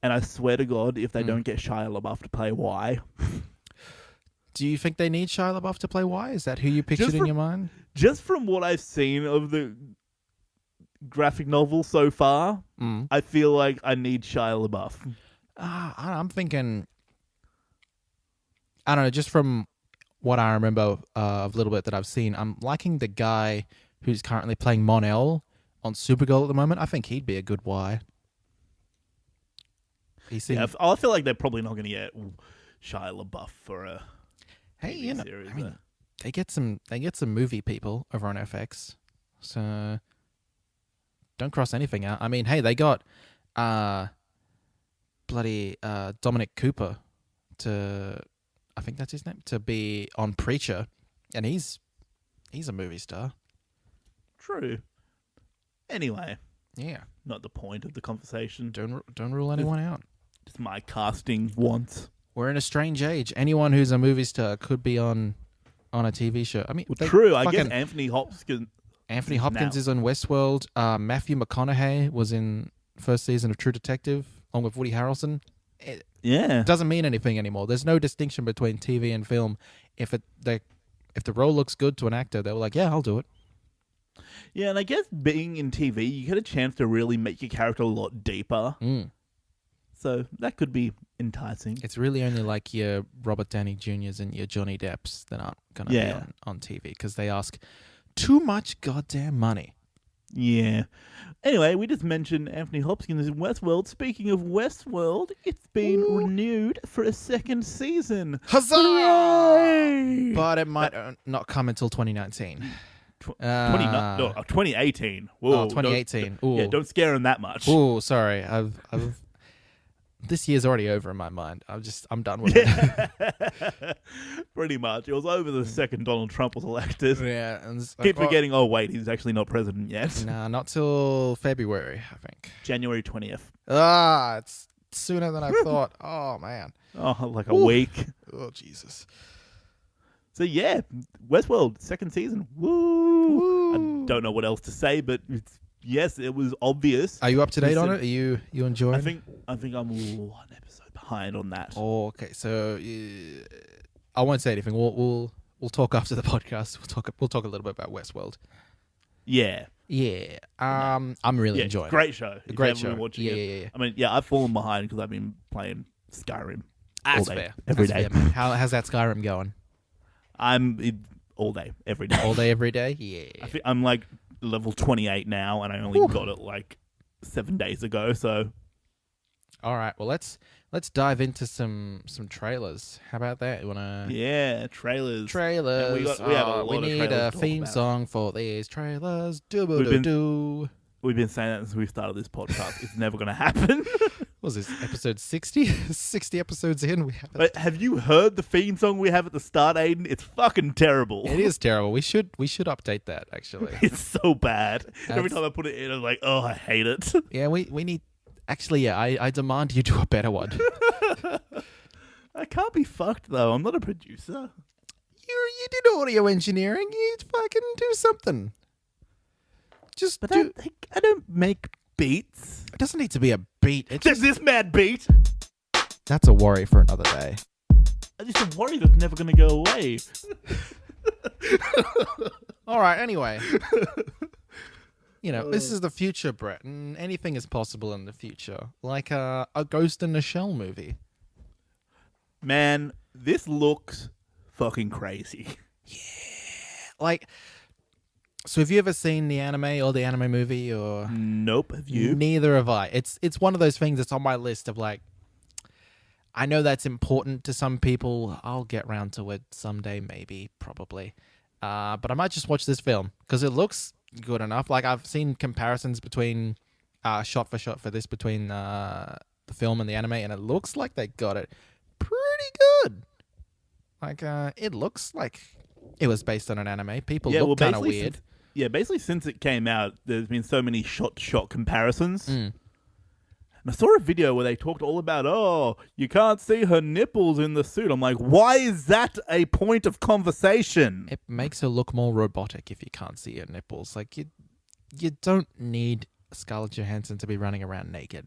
And I swear to God, if they don't get Shia LaBeouf to play Y, Do you think they need Shia LaBeouf to play Y? Is that who you pictured in from- your mind? just from what I've seen of the graphic novel so far, I feel like I need Shia LaBeouf. I'm thinking, I don't know, just from what I remember of a little bit that I've seen, I'm liking the guy who's currently playing Mon-El on Supergirl at the moment. I think he'd be a good Y. He seemed, Yeah, I feel like they're probably not going to get Shia LaBeouf for a hey, TV you know, series. I mean, they get some movie people over on FX, so don't cross anything out. I mean, hey, they got bloody Dominic Cooper to, I think that's his name, to be on Preacher, and he's a movie star. True. Anyway, Yeah, not the point of the conversation. don't rule anyone out. Just my casting wants. We're in a strange age. Anyone who's a movie star could be on a TV show. I mean, Well, they true. I guess fucking- Anthony Hopkins. Anthony Hopkins is on Westworld. Matthew McConaughey was in first season of True Detective, along with Woody Harrelson. It Yeah. doesn't mean anything anymore. There's no distinction between TV and film. If the role looks good to an actor, they were like, yeah, I'll do it. Yeah, and I guess being in TV, you get a chance to really make your character a lot deeper. So that could be enticing. It's really only like your Robert Downey Jr.'s and your Johnny Depps that aren't going to be on TV because they ask too much goddamn money. Yeah. Anyway, we just mentioned Anthony Hopkins in Westworld. Speaking of Westworld, it's been renewed for a second season. Huzzah! Hooray! But it might not come until 2019. 2018. Whoa, 2018. Don't scare him that much. Oh, sorry. I've this year's already over in my mind. I'm done with it. Pretty much. It was over the second Donald Trump was elected. Yeah, and it's Keep like, forgetting, oh wait, he's actually not president yet. Nah, not till February, I think. January 20th. It's sooner than I thought. Oh man. Oh, like a week. Oh Jesus. So yeah, Westworld, second season. Woo! I don't know what else to say, but yes, it was obvious. Are you up to date on it? Are you enjoying? I think I'm one episode behind on that. Oh, okay. So I won't say anything. We'll talk after the podcast. We'll talk a little bit about Westworld. Yeah. Yeah. I'm really enjoying great show. it. Great If you ever show. watch it. Yeah. I mean, yeah, I've fallen behind because I've been playing Skyrim all That's day, fair. every That's day. fair, man. How's that Skyrim going? I'm all day, every day. All day, every day? Yeah. I'm like level 28 now, and I only got it like 7 days ago. So, all right. Well, let's dive into some trailers. How about that? You wanna? yeah, trailers. Trailers. And we have a lot we of need trailers a to talk theme about. song for these trailers. We've been saying that since we started this podcast. It's never going to happen. What was this episode 60? 60 episodes in, we have But have you heard the theme song we have at the start, Aiden? It's fucking terrible. It is terrible. We should update that actually. It's so bad. Every That's- time I put it in, I'm like, oh, I hate it. Yeah, we need. Actually, yeah, I demand you do a better one. I can't be fucked though. I'm not a producer. You did audio engineering. You fucking do something. Just But do. I don't make beats. It doesn't need to be a beat. It's There's just, this mad beat. that's a worry for another day. I just a worry that's never going to go away. All right. Anyway, this is the future, Brett, and anything is possible in the future, like a Ghost in the Shell movie. Man, this looks fucking crazy. Like, so have you ever seen the anime or the anime movie or? Nope. Have you? Neither have I. It's one of those things that's on my list of like, I know that's important to some people. I'll get round to it someday, maybe, probably. But I might just watch this film because it looks good enough. Like I've seen comparisons between shot for shot for this between the film and the anime, and it looks like they got it pretty good. Like it looks like it was based on an anime. People look kind of weird. Basically since it came out, there's been so many shot-to-shot comparisons. Mm. And I saw a video where they talked all about, oh, you can't see her nipples in the suit. I'm like, why is that a point of conversation? It makes her look more robotic if you can't see her nipples. Like you don't need Scarlett Johansson to be running around naked.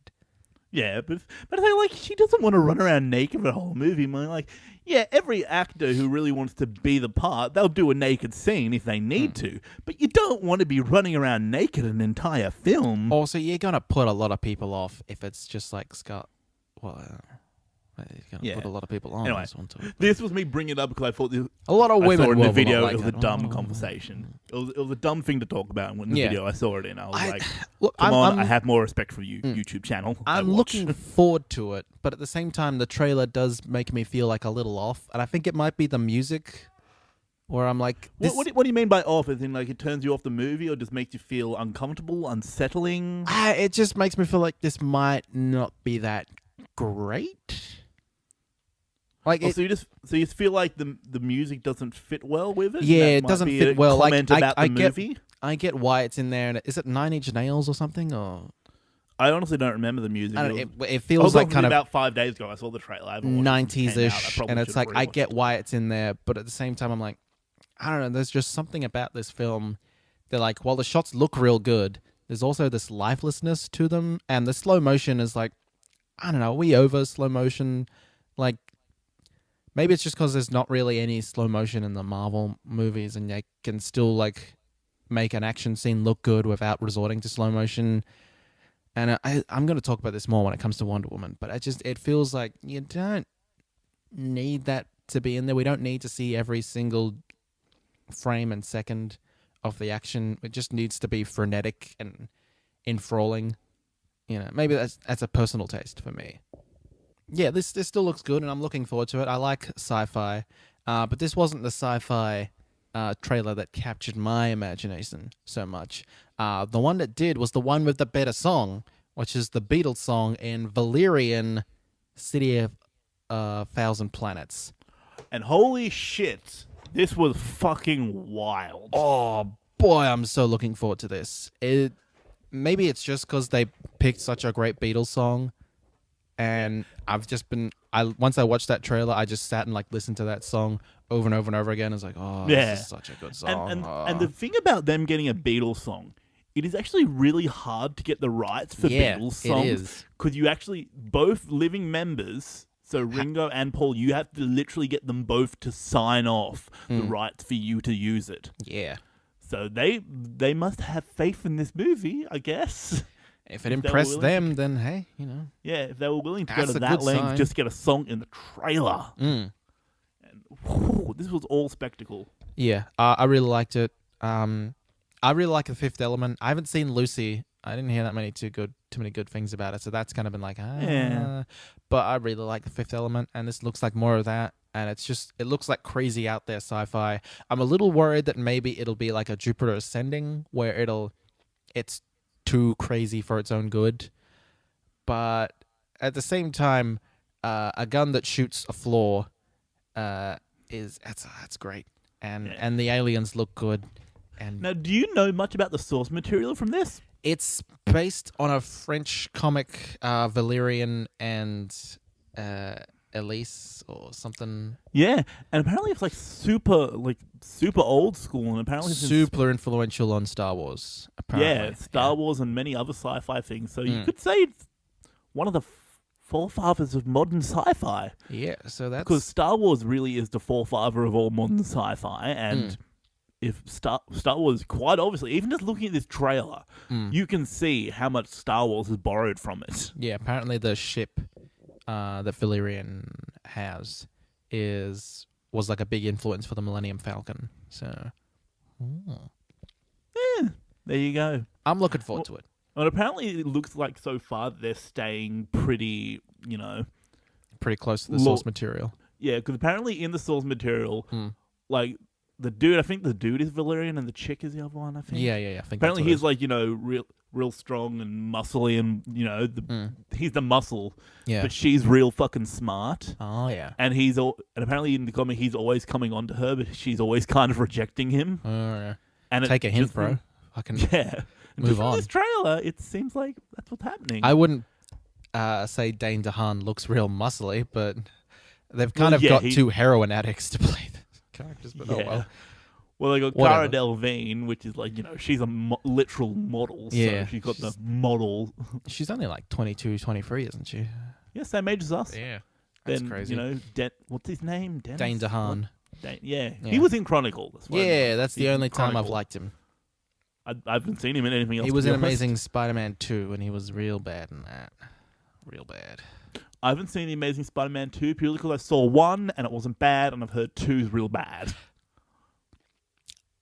Yeah, but I think, like, she doesn't want to run around naked the whole movie. I'm like, yeah, every actor who really wants to be the part, they'll do a naked scene if they need to. But you don't want to be running around naked an entire film. Also, you're gonna put a lot of people off if it's just like Scarlett. Well, you're gonna put a lot of people on Anyway, this one too. this was me bringing it up because I thought this, A lot of I women saw it in will the video. not like It was a it. dumb Oh. conversation. It was a dumb thing to talk about. And in the video I saw it in, I was like, Look, come on, I'm I have more respect for you, YouTube channel. I'm looking forward to it, but at the same time, the trailer does make me feel like a little off, and I think it might be the music, where I'm like, this, What do you mean by off? As in, like, it turns you off the movie, or just makes you feel uncomfortable, unsettling? it just makes me feel like this might not be that great. Like, So you just feel like the music doesn't fit well with it? Yeah, That it might doesn't be fit a well. Like, comment about the get, movie? I get why it's in there. And is it 9 Inch Nails or something? Or I honestly don't remember the music. I don't know, it I feels was like kind of about 5 days ago. I saw the trailer. I haven't watched it since it came out. I 90s-ish, probably and it's should like have I rewatched get it. why it's in there, but at the same time, I'm like, I don't know. There's just something about this film. They're like, while the shots look real good, there's also this lifelessness to them, and the slow motion is like, I don't know. Are we over slow motion? Like, maybe it's just because there's not really any slow motion in the Marvel movies, and they can still like make an action scene look good without resorting to slow motion. And I'm going to talk about this more when it comes to Wonder Woman, but it feels like you don't need that to be in there. We don't need to see every single frame and second of the action. It just needs to be frenetic and enthralling. Maybe that's a personal taste for me. Yeah, this still looks good, and I'm looking forward to it. I like sci-fi, but this wasn't the sci-fi trailer that captured my imagination so much. The one that did was the one with the better song, which is the Beatles song in Valerian City of 1,000 Planets. And holy shit, this was fucking wild. Oh, boy, I'm so looking forward to this. Maybe it's just because they picked such a great Beatles song, and I've just been... once I watched that trailer, I just sat and like listened to that song over and over and over again. It's like, this is such a good song. And the thing about them getting a Beatles song, it is actually really hard to get the rights for Beatles songs. It is. Because you actually, both living members, so Ringo and Paul, you have to literally get them both to sign off the rights for you to use it. Yeah. So they must have faith in this movie, I guess. If it impressed them, then hey, Yeah, if they were willing to go That's to a that good length sign. just to get a song in the trailer. And this was all spectacle. Yeah, I really liked it. I really like The Fifth Element. I haven't seen Lucy. I didn't hear that many too many good things about it, so that's kind of been like, Yeah. But I really like The Fifth Element, and this looks like more of that. And it looks like crazy out there sci-fi. I'm a little worried that maybe it'll be like a Jupiter Ascending, where it's too crazy for its own good. But at the same time, a gun that shoots a floor that's great, and the aliens look good. And Now, do you know much about the source material from this? it's based on a French comic, Valerian and Elise or something. Yeah, and apparently it's like super old school, and apparently it's Super influential on Star Wars. Apparently. Star Wars and many other sci-fi things. So you could say it's one of the forefathers of modern sci-fi. Yeah, so that's Because Star Wars really is the forefather of all modern sci-fi, and if Star Wars, quite obviously, even just looking at this trailer, you can see how much Star Wars has borrowed from it. Yeah, apparently the ship that Valerian has was like a big influence for the Millennium Falcon. So There you go. I'm looking forward to it. And apparently it looks like so far they're staying pretty, Pretty close to the source material. yeah, because apparently in the source material, like, I think the dude is Valerian and the chick is the other one, I think. Yeah. I think Apparently that's he's like, real strong and muscly and, he's the muscle. Yeah. But she's real fucking smart. Oh yeah. And and apparently in the comic he's always coming on to her, but she's always kind of rejecting him. Oh yeah. And Take a it hint, just- bro. Fucking Yeah. Move Just from on. this trailer, it seems like that's what's happening. I wouldn't say Dane DeHaan looks real muscly, but they've kind of got two heroin addicts to play the characters. But oh well. Well, they got Whatever. Cara Delevingne, which is like, she's a literal model. Yeah, So she's got the model. She's only like 22, 23, isn't she? Yeah, same age as us. Yeah. That's Then, crazy. what's his name? Dennis? Dane DeHaan. Yeah. Yeah. He was in Chronicle. That's what I Yeah, know. that's the He's in only time I've Chronicle. liked him. I haven't seen him in anything else. He was to in be honest. Amazing Spider-Man 2, and he was real bad in that. Real bad. I haven't seen the Amazing Spider-Man 2 purely because I saw 1 and it wasn't bad, and I've heard 2 is real bad.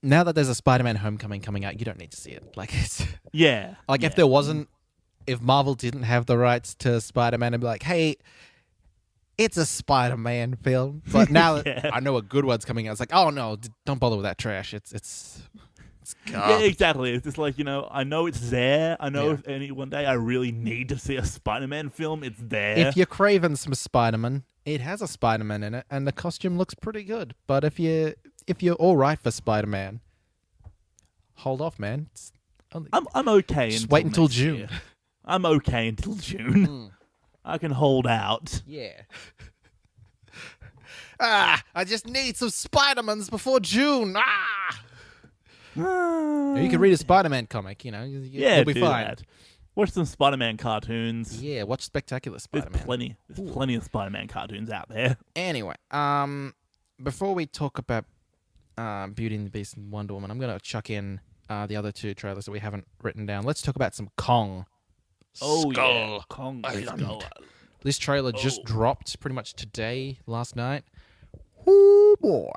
Now that there's a Spider-Man Homecoming coming out, you don't need to see it. Like it's Yeah. like yeah. if Marvel didn't have the rights to Spider-Man and be like, hey, it's a Spider-Man film. But now that I know a good one's coming out, it's like, oh no, don't bother with that trash. It's Yeah, garbage. exactly. It's just like, I know it's there. I know if any one day I really need to see a Spider-Man film, it's there. If you're craving some Spider-Man, it has a Spider-Man in it, and the costume looks pretty good. But if you're all right for Spider-Man, hold off, man. I'm okay. Just wait until next June. year. I'm okay until June. I can hold out. Yeah. I just need some Spider-Mans before June. You can read a Spider-Man comic, you'll be do fine. that. Watch some Spider-Man cartoons. Yeah, watch Spectacular There's Spider-Man. plenty of Spider-Man cartoons out there. Anyway, before we talk about Beauty and the Beast and Wonder Woman, I'm going to chuck in the other two trailers that we haven't written down. Let's talk about some Kong. Oh, Skull yeah. Kong Island. Skull. This trailer just dropped pretty much last night. Oh, boy.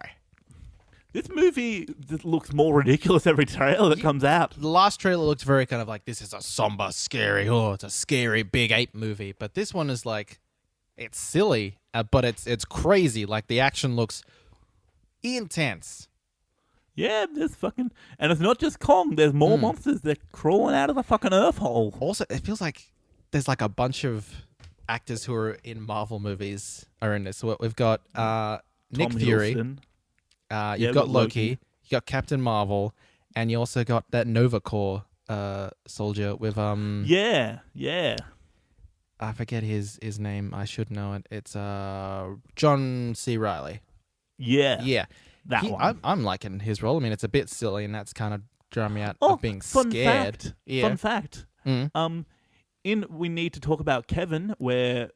This movie just looks more ridiculous every trailer that comes out. The last trailer looked very kind of like, this is a somber, scary, it's a scary big ape movie. But this one is like, it's silly, but it's crazy. Like, the action looks intense. Yeah, there's fucking... And it's not just Kong. There's more monsters. They're crawling out of the fucking earth hole. Also, it feels like there's like a bunch of actors who are in Marvel movies are in this. So we've got Nick Tom Fury. Hiddleston. You've got Loki. You got Captain Marvel. And you also got that Nova Corps soldier with... Yeah. I forget his name. I should know it. It's John C. Reilly. Yeah. That He- one. I'm liking his role. I mean, it's a bit silly, and that's kind of drawing me out Oh, of being fun scared. fact. Yeah. Fun fact. Mm. We need to talk about Kevin, where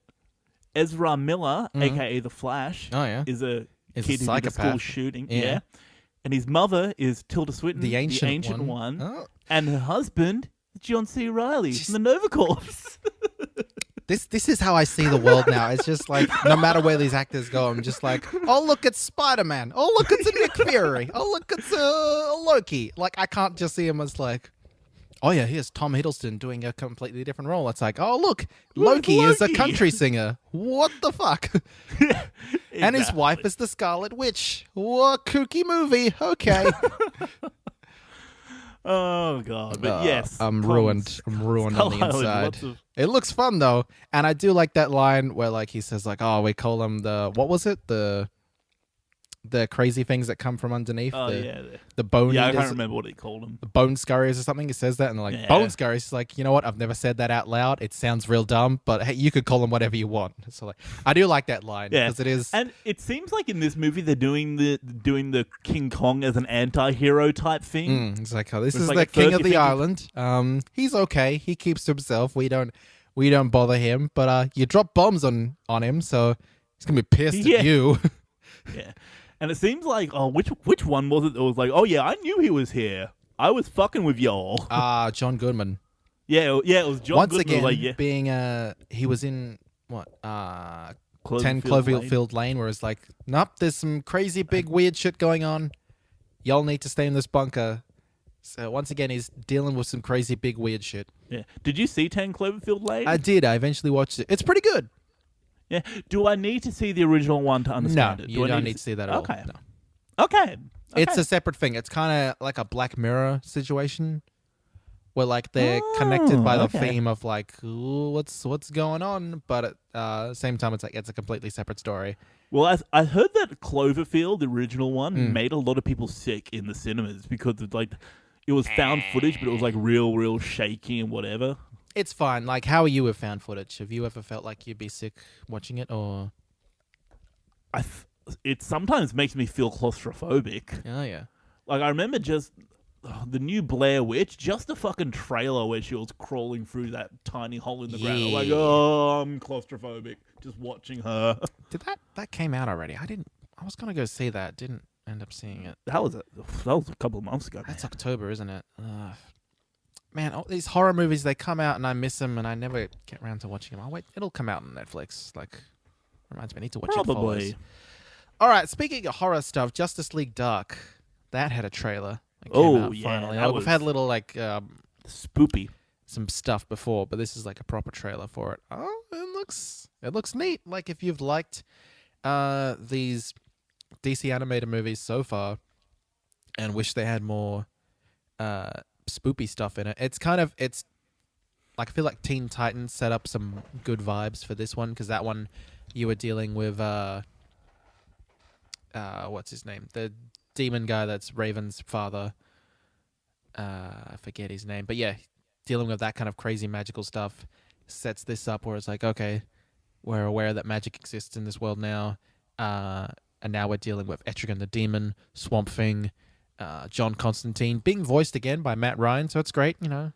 Ezra Miller, aka the Flash, Oh yeah. is a Is a kid who did a school psychopath. shooting. Yeah. Yeah. And his mother is Tilda Swinton, The ancient one. Oh. And her husband is John C. Reilly from the Nova Corps. This is how I see the world now. It's just like no matter where these actors go, I'm just like, oh look, it's Spider-Man. Oh look, it's a Nick Fury. Oh look, it's a Loki. Like I can't just see him as like, oh yeah, here's Tom Hiddleston doing a completely different role. It's like, oh look, Loki is a country singer. What the fuck? And his wife is the Scarlet Witch. What kooky movie? Okay. Oh god, but yes, I'm ruined. I'm ruined on the inside. It looks fun though, and I do like that line where like he says like, "Oh, we call them the what was it the crazy things that come from underneath." Oh the bone. Yeah, I eaters, can't remember what he called them. the bone scurriers or something. He says that, and they're like Yeah. bone scurriers. It's like, you know what? I've never said that out loud. It sounds real dumb, but hey, you could call them whatever you want. So like, I do like that line Yeah, because it is. and it seems like in this movie they're doing the King Kong as an anti-hero type thing. It's like, oh, this It's is like the at king first of you the think island. He's okay. He keeps to himself. We don't bother him. But you drop bombs on him, so he's gonna be pissed Yeah. at you. Yeah, and it seems like which one was it that was like, oh yeah, I knew he was here. I was fucking with y'all. John Goodman. Yeah, it was John Once Goodman. again, Like, yeah, being he was in what 10 Lane. Cloverfield Lane, where it's like, nope, there's some crazy big weird shit going on. Y'all need to stay in this bunker. So once again, he's dealing with some crazy big weird shit. Yeah. Did you see 10 Cloverfield Lane? I did. I eventually watched it. It's pretty good. Yeah. Do I need to see the original one to understand it? You don't need to see that at Okay. all. No. Okay. It's a separate thing. It's kind of like a Black Mirror situation, where like they're connected by the okay. theme of like, ooh, what's going on, but at the same time, it's like it's a completely separate story. Well, I heard that Cloverfield, the original one, made a lot of people sick in the cinemas because it's like it was found footage, but it was like real shaky and whatever. It's fine. Like, how are you with found footage? Have you ever felt like you'd be sick watching it, or? It sometimes makes me feel claustrophobic. Oh yeah. Like I remember just the new Blair Witch, just the fucking trailer where she was crawling through that tiny hole in the ground. I'm like, oh, I'm claustrophobic just watching her. Did that came out already? I was gonna go see that. Didn't end up seeing it. That was a couple of months ago. That's October, isn't it? Man, all these horror movies, they come out and I miss them and I never get around to watching them. I'll wait. It'll come out on Netflix. Like, reminds me, I need to watch it. Probably. All right, speaking of horror stuff, Justice League Dark, that had a trailer. That came out finally. that We've was had little like spoopy. some stuff before, but this is like a proper trailer for it. Oh, it looks neat. Like if you've liked these DC animated movies so far and wish they had more spoopy stuff in it. It's like I feel like Teen Titans set up some good vibes for this one, because that one you were dealing with what's his name? The demon guy that's Raven's father. I forget his name, but yeah, dealing with that kind of crazy magical stuff sets this up where it's like, okay, we're aware that magic exists in this world now, and now we're dealing with Etrigan the Demon, Swamp Thing, John Constantine, being voiced again by Matt Ryan, so it's great, you know.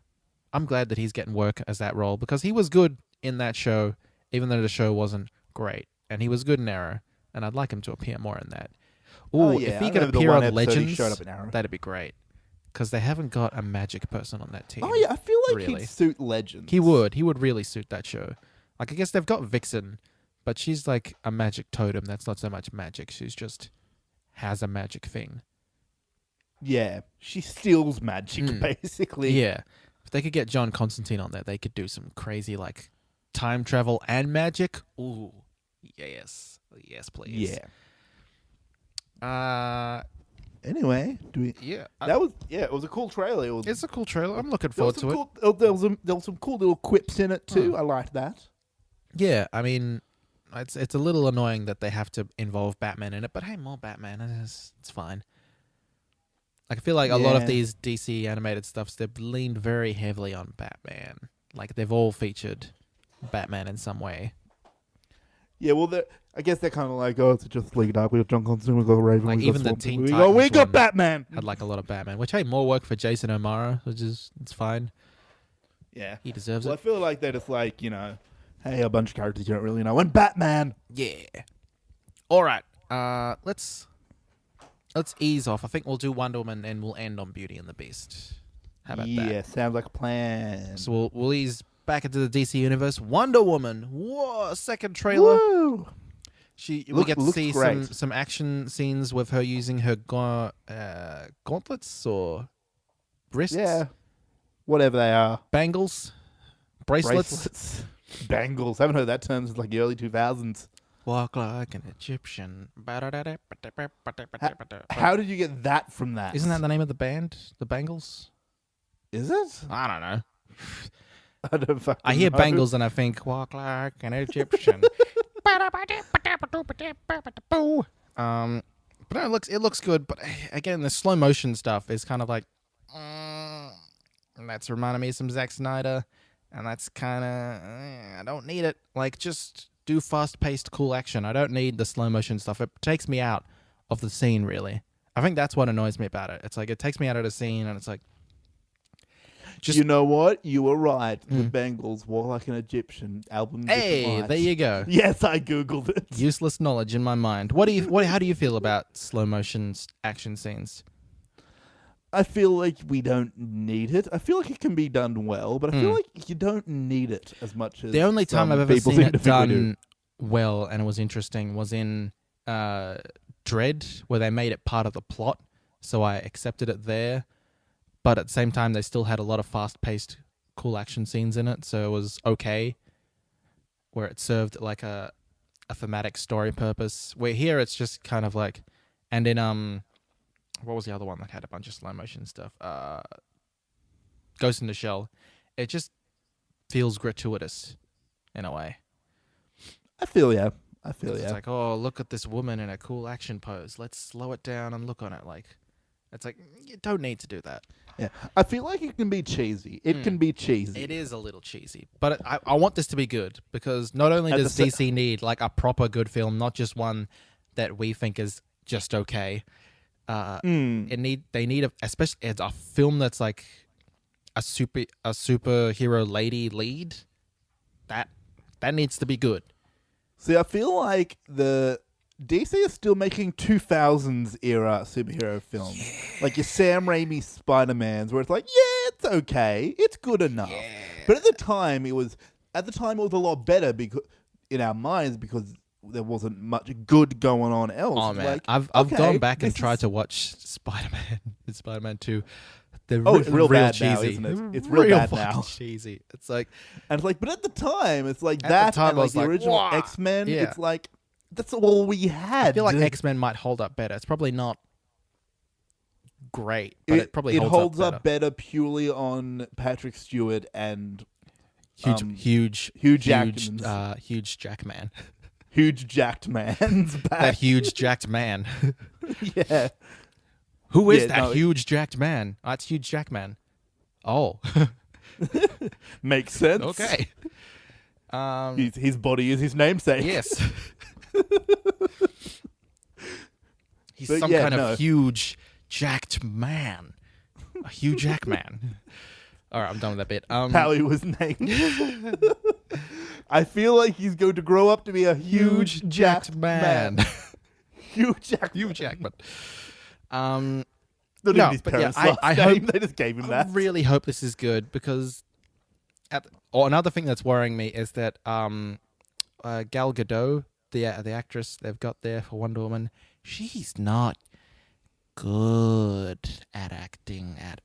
I'm glad that he's getting work as that role, because he was good in that show, even though the show wasn't great, and he was good in Arrow, and I'd like him to appear more in that. Ooh, if he could appear on Legends, that'd be great. Because they haven't got a magic person on that team. Oh yeah, I feel like really. he'd suit Legends. He would really suit that show. Like, I guess they've got Vixen, but she's like a magic totem. That's not so much magic. She's just has a magic thing. Yeah, she steals magic basically. Yeah. If they could get John Constantine on there, they could do some crazy like time travel and magic. Ooh, yes, please. Yeah. Anyway, do we? Yeah. It was a cool trailer. It's a cool trailer. I'm looking forward to it. There was some cool little quips in it too. I liked that. Yeah, I mean, it's a little annoying that they have to involve Batman in it, but hey, more Batman. It's fine. Like, I feel like a lot of these DC animated stuffs, they've leaned very heavily on Batman. Like, they've all featured Batman in some way. Yeah, well, I guess they're kind of like, oh, it's just League Dark. We got John Constantine, we got Raven, Like, we got even the Swamp Teen Thing. Titans we got one Batman. Had like a lot of Batman, which, hey, more work for Jason O'Mara, which is, it's fine. Yeah. He deserves Well, it. I feel like they're just like, you know, hey, a bunch of characters you don't really know. And Batman. Yeah. All right. Let's ease off. I think we'll do Wonder Woman and we'll end on Beauty and the Beast. How about that? Yeah, sounds like a plan. So we'll ease back into the DC universe. Wonder Woman. Whoa, second trailer. Woo! We get to Looks see great. some action scenes with her using her gauntlets or wrists, Yeah. Whatever they are. bangles, bracelets. Bracelets. Bangles. Haven't heard that term since like the early 2000s. Walk like an Egyptian. How did you get that from that? Isn't that the name of the band? The Bangles? Is it? I don't know. I don't fucking I hear know. Bangles and I think walk like an Egyptian. But no, it looks good. But again, the slow motion stuff is kind of like, and that's reminding me of some Zack Snyder, and that's kind of I don't need it. Like, just do fast paced, cool action. I don't need the slow motion stuff. It takes me out of the scene. Really, I think that's what annoys me about it. It's like it takes me out of the scene, and it's like, just You know what? You were right. The Bangles Walk Like an Egyptian album. hey, Different there Lights. you go. Yes, I googled it. Useless knowledge in my mind. How do you feel about slow motion action scenes? I feel like we don't need it. I feel like it can be done well, but I feel like you don't need it as much as The only time some I've ever people seen seem to it think we do. done well and it was interesting was in Dread, where they made it part of the plot, so I accepted it there. But at the same time, they still had a lot of fast-paced, cool action scenes in it, so it was okay. Where it served like a thematic story purpose. Where here it's just kind of like, and in what was the other one that had a bunch of slow motion stuff? Ghost in the Shell. It just feels gratuitous in a way. I feel yeah. I feel It's yeah. like, oh, look at this woman in a cool action pose. Let's slow it down and look on it. Like, it's like, you don't need to do that. Yeah. I feel like it can be cheesy. It can be cheesy. It is a little cheesy, but I want this to be good because not only At does the DC need like a proper good film, not just one that we think is just okay. They need especially it's a film that's like a superhero lady lead. That needs to be good. See, I feel like the DC is still making 2000s era superhero films. Like your Sam Raimi Spider-Mans, where it's like, yeah, it's okay. It's good enough. But at the time, it was a lot better because in our minds because there wasn't much good going on else. Oh man, Like, I've okay, gone back and this tried is- to watch Spider-Man, Spider-Man 2. They're Oh, it's real bad cheesy. now, isn't it? It's real bad fucking now. cheesy. It's like And it's like, but at the time, it's like At that the time, and I like was the like, original "Wah!" X-Men. Yeah. It's like that's all we had. I feel like X-Men might hold up better. It's probably not great, but it probably holds up better purely on Patrick Stewart and Huge Hugh Jackman's huge Jack man. huge jacked man's back. That huge jacked man. Yeah, Who is Yeah, that no, huge jacked man? Oh, it's huge Jack man. Oh, makes sense. okay. His body is his namesake. Yes. He's But some yeah, kind no. of huge jacked man. A huge Jack man. All right, I'm done with that bit. How he was named. I feel like he's going to grow up to be a huge jacked man. Huge jacked. Huge Jackman. Not No, even his but yeah, parents' I last hope- name. They just gave him I that. really hope this is good because, another thing that's worrying me is that Gal Gadot, the actress they've got there for Wonder Woman, she's not good at acting at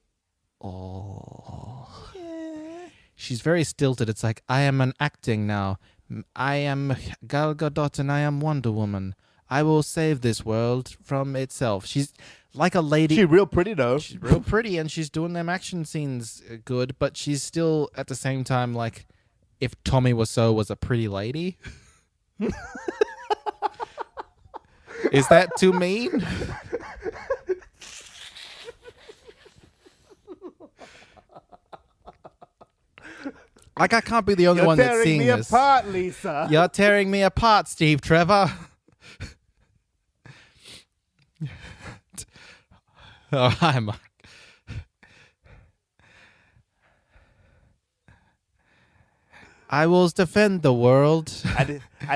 all. She's very stilted. It's like, I am an acting now. I am Gal Gadot and I am Wonder Woman. I will save this world from itself. She's like a lady. She's real pretty though. She's real pretty and she's doing them action scenes good, but she's still at the same time like if Tommy Wiseau was a pretty lady. Is that too mean? Like I can't be the only You're one that's tearing seeing me this. apart, Lisa. You're tearing me apart, Steve Trevor. Oh, hi, Mark. I will defend the world. I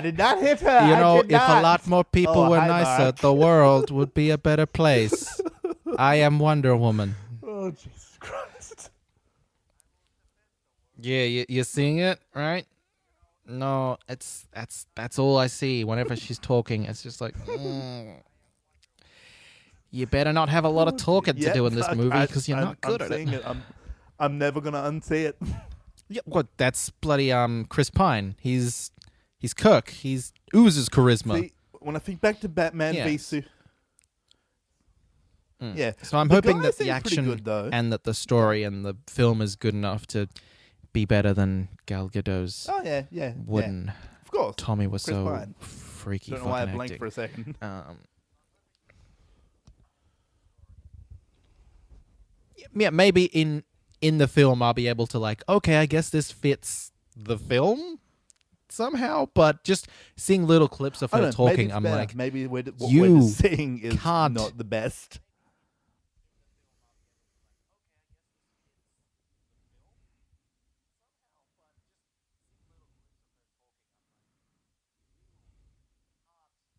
did not hit her. You I know, did if a not. lot more people Oh, were hi, nicer, Mark. the world would be a better place. I am Wonder Woman. Oh, Jesus Christ. Yeah, you're seeing it, right? No, that's all I see whenever she's talking. It's just like, you better not have a lot of talking to Yeah, do in this fuck, movie because you're I'm not good at seeing it. I'm never gonna unsee it. Yeah, what? That's bloody Chris Pine. He's Kirk. He's oozes charisma. See, when I think back to Batman v Yes. Su, yeah. So I'm The hoping guy that the seems pretty action good, though. and that the story and the film is good enough to be better than Gal Gadot's Oh yeah, yeah, wooden. yeah. Of course. Tommy was Chris so Pine. freaky. Don't know why I fucking blinked acting. for a second. Yeah, maybe in the film I'll be able to like, okay, I guess this fits the film somehow. But just seeing little clips of I her don't know, maybe talking, it's I'm better. like, maybe what you we're seeing is can't- not the best.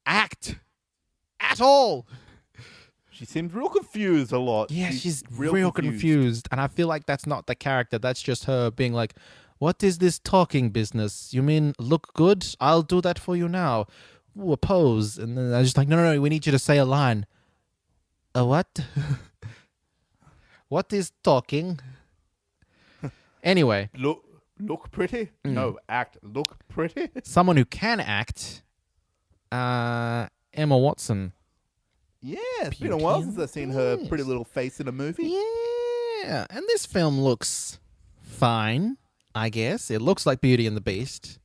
act at all. She seems real confused a lot. Yeah, she's real confused. And I feel like that's not the character. That's just her being like, what is this talking business? You mean look good? I'll do that for you now. Ooh, a pose. And then I was just like, no, we need you to say a line. A what? What is talking? Anyway, Look pretty? No, act. Look pretty? someone who can act, Emma Watson. Yeah, it's been a while Beauty since and I've seen her the pretty little face in a movie. Yeah, and this film looks fine, I guess. It looks like Beauty and the Beast.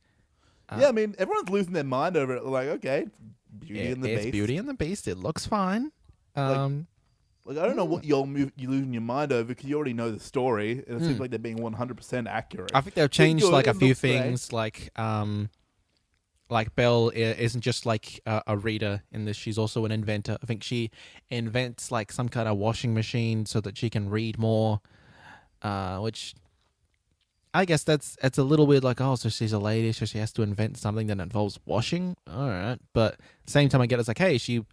Yeah, I mean, everyone's losing their mind over it. Like, okay, Beauty and the It's Beast. Beauty and the Beast. It looks fine. Like, I don't know what you're losing your mind over because you already know the story, and it seems like they're being 100% accurate. I think they've It's changed good, like a it few looks great. things, like Belle isn't just like a reader in this; she's also an inventor. I think she invents like some kind of washing machine so that she can read more, which I guess it's a little weird. Like, oh, so she's a lady, so she has to invent something that involves washing. All right, but at the same time, I get it's like, hey, she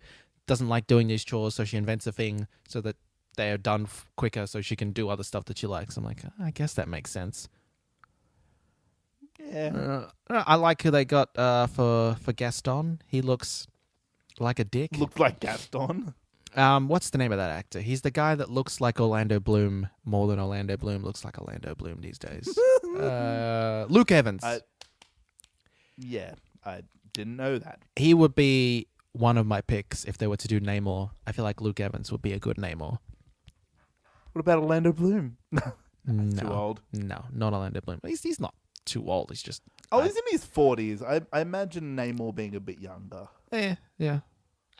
doesn't like doing these chores, so she invents a thing so that they are done quicker, so she can do other stuff that she likes. I'm like, I guess that makes sense. Yeah. I like who they got for Gaston. He looks like a dick. Looks like Gaston. What's the name of that actor? He's the guy that looks like Orlando Bloom more than Orlando Bloom looks like Orlando Bloom these days. Luke Evans. Yeah, I didn't know that. He would be one of my picks if they were to do Namor. I feel like Luke Evans would be a good Namor. What about Orlando Bloom? No, too old. No, not Orlando Bloom. He's not too old. He's just He's in his 40s. I imagine Namor being a bit younger. yeah.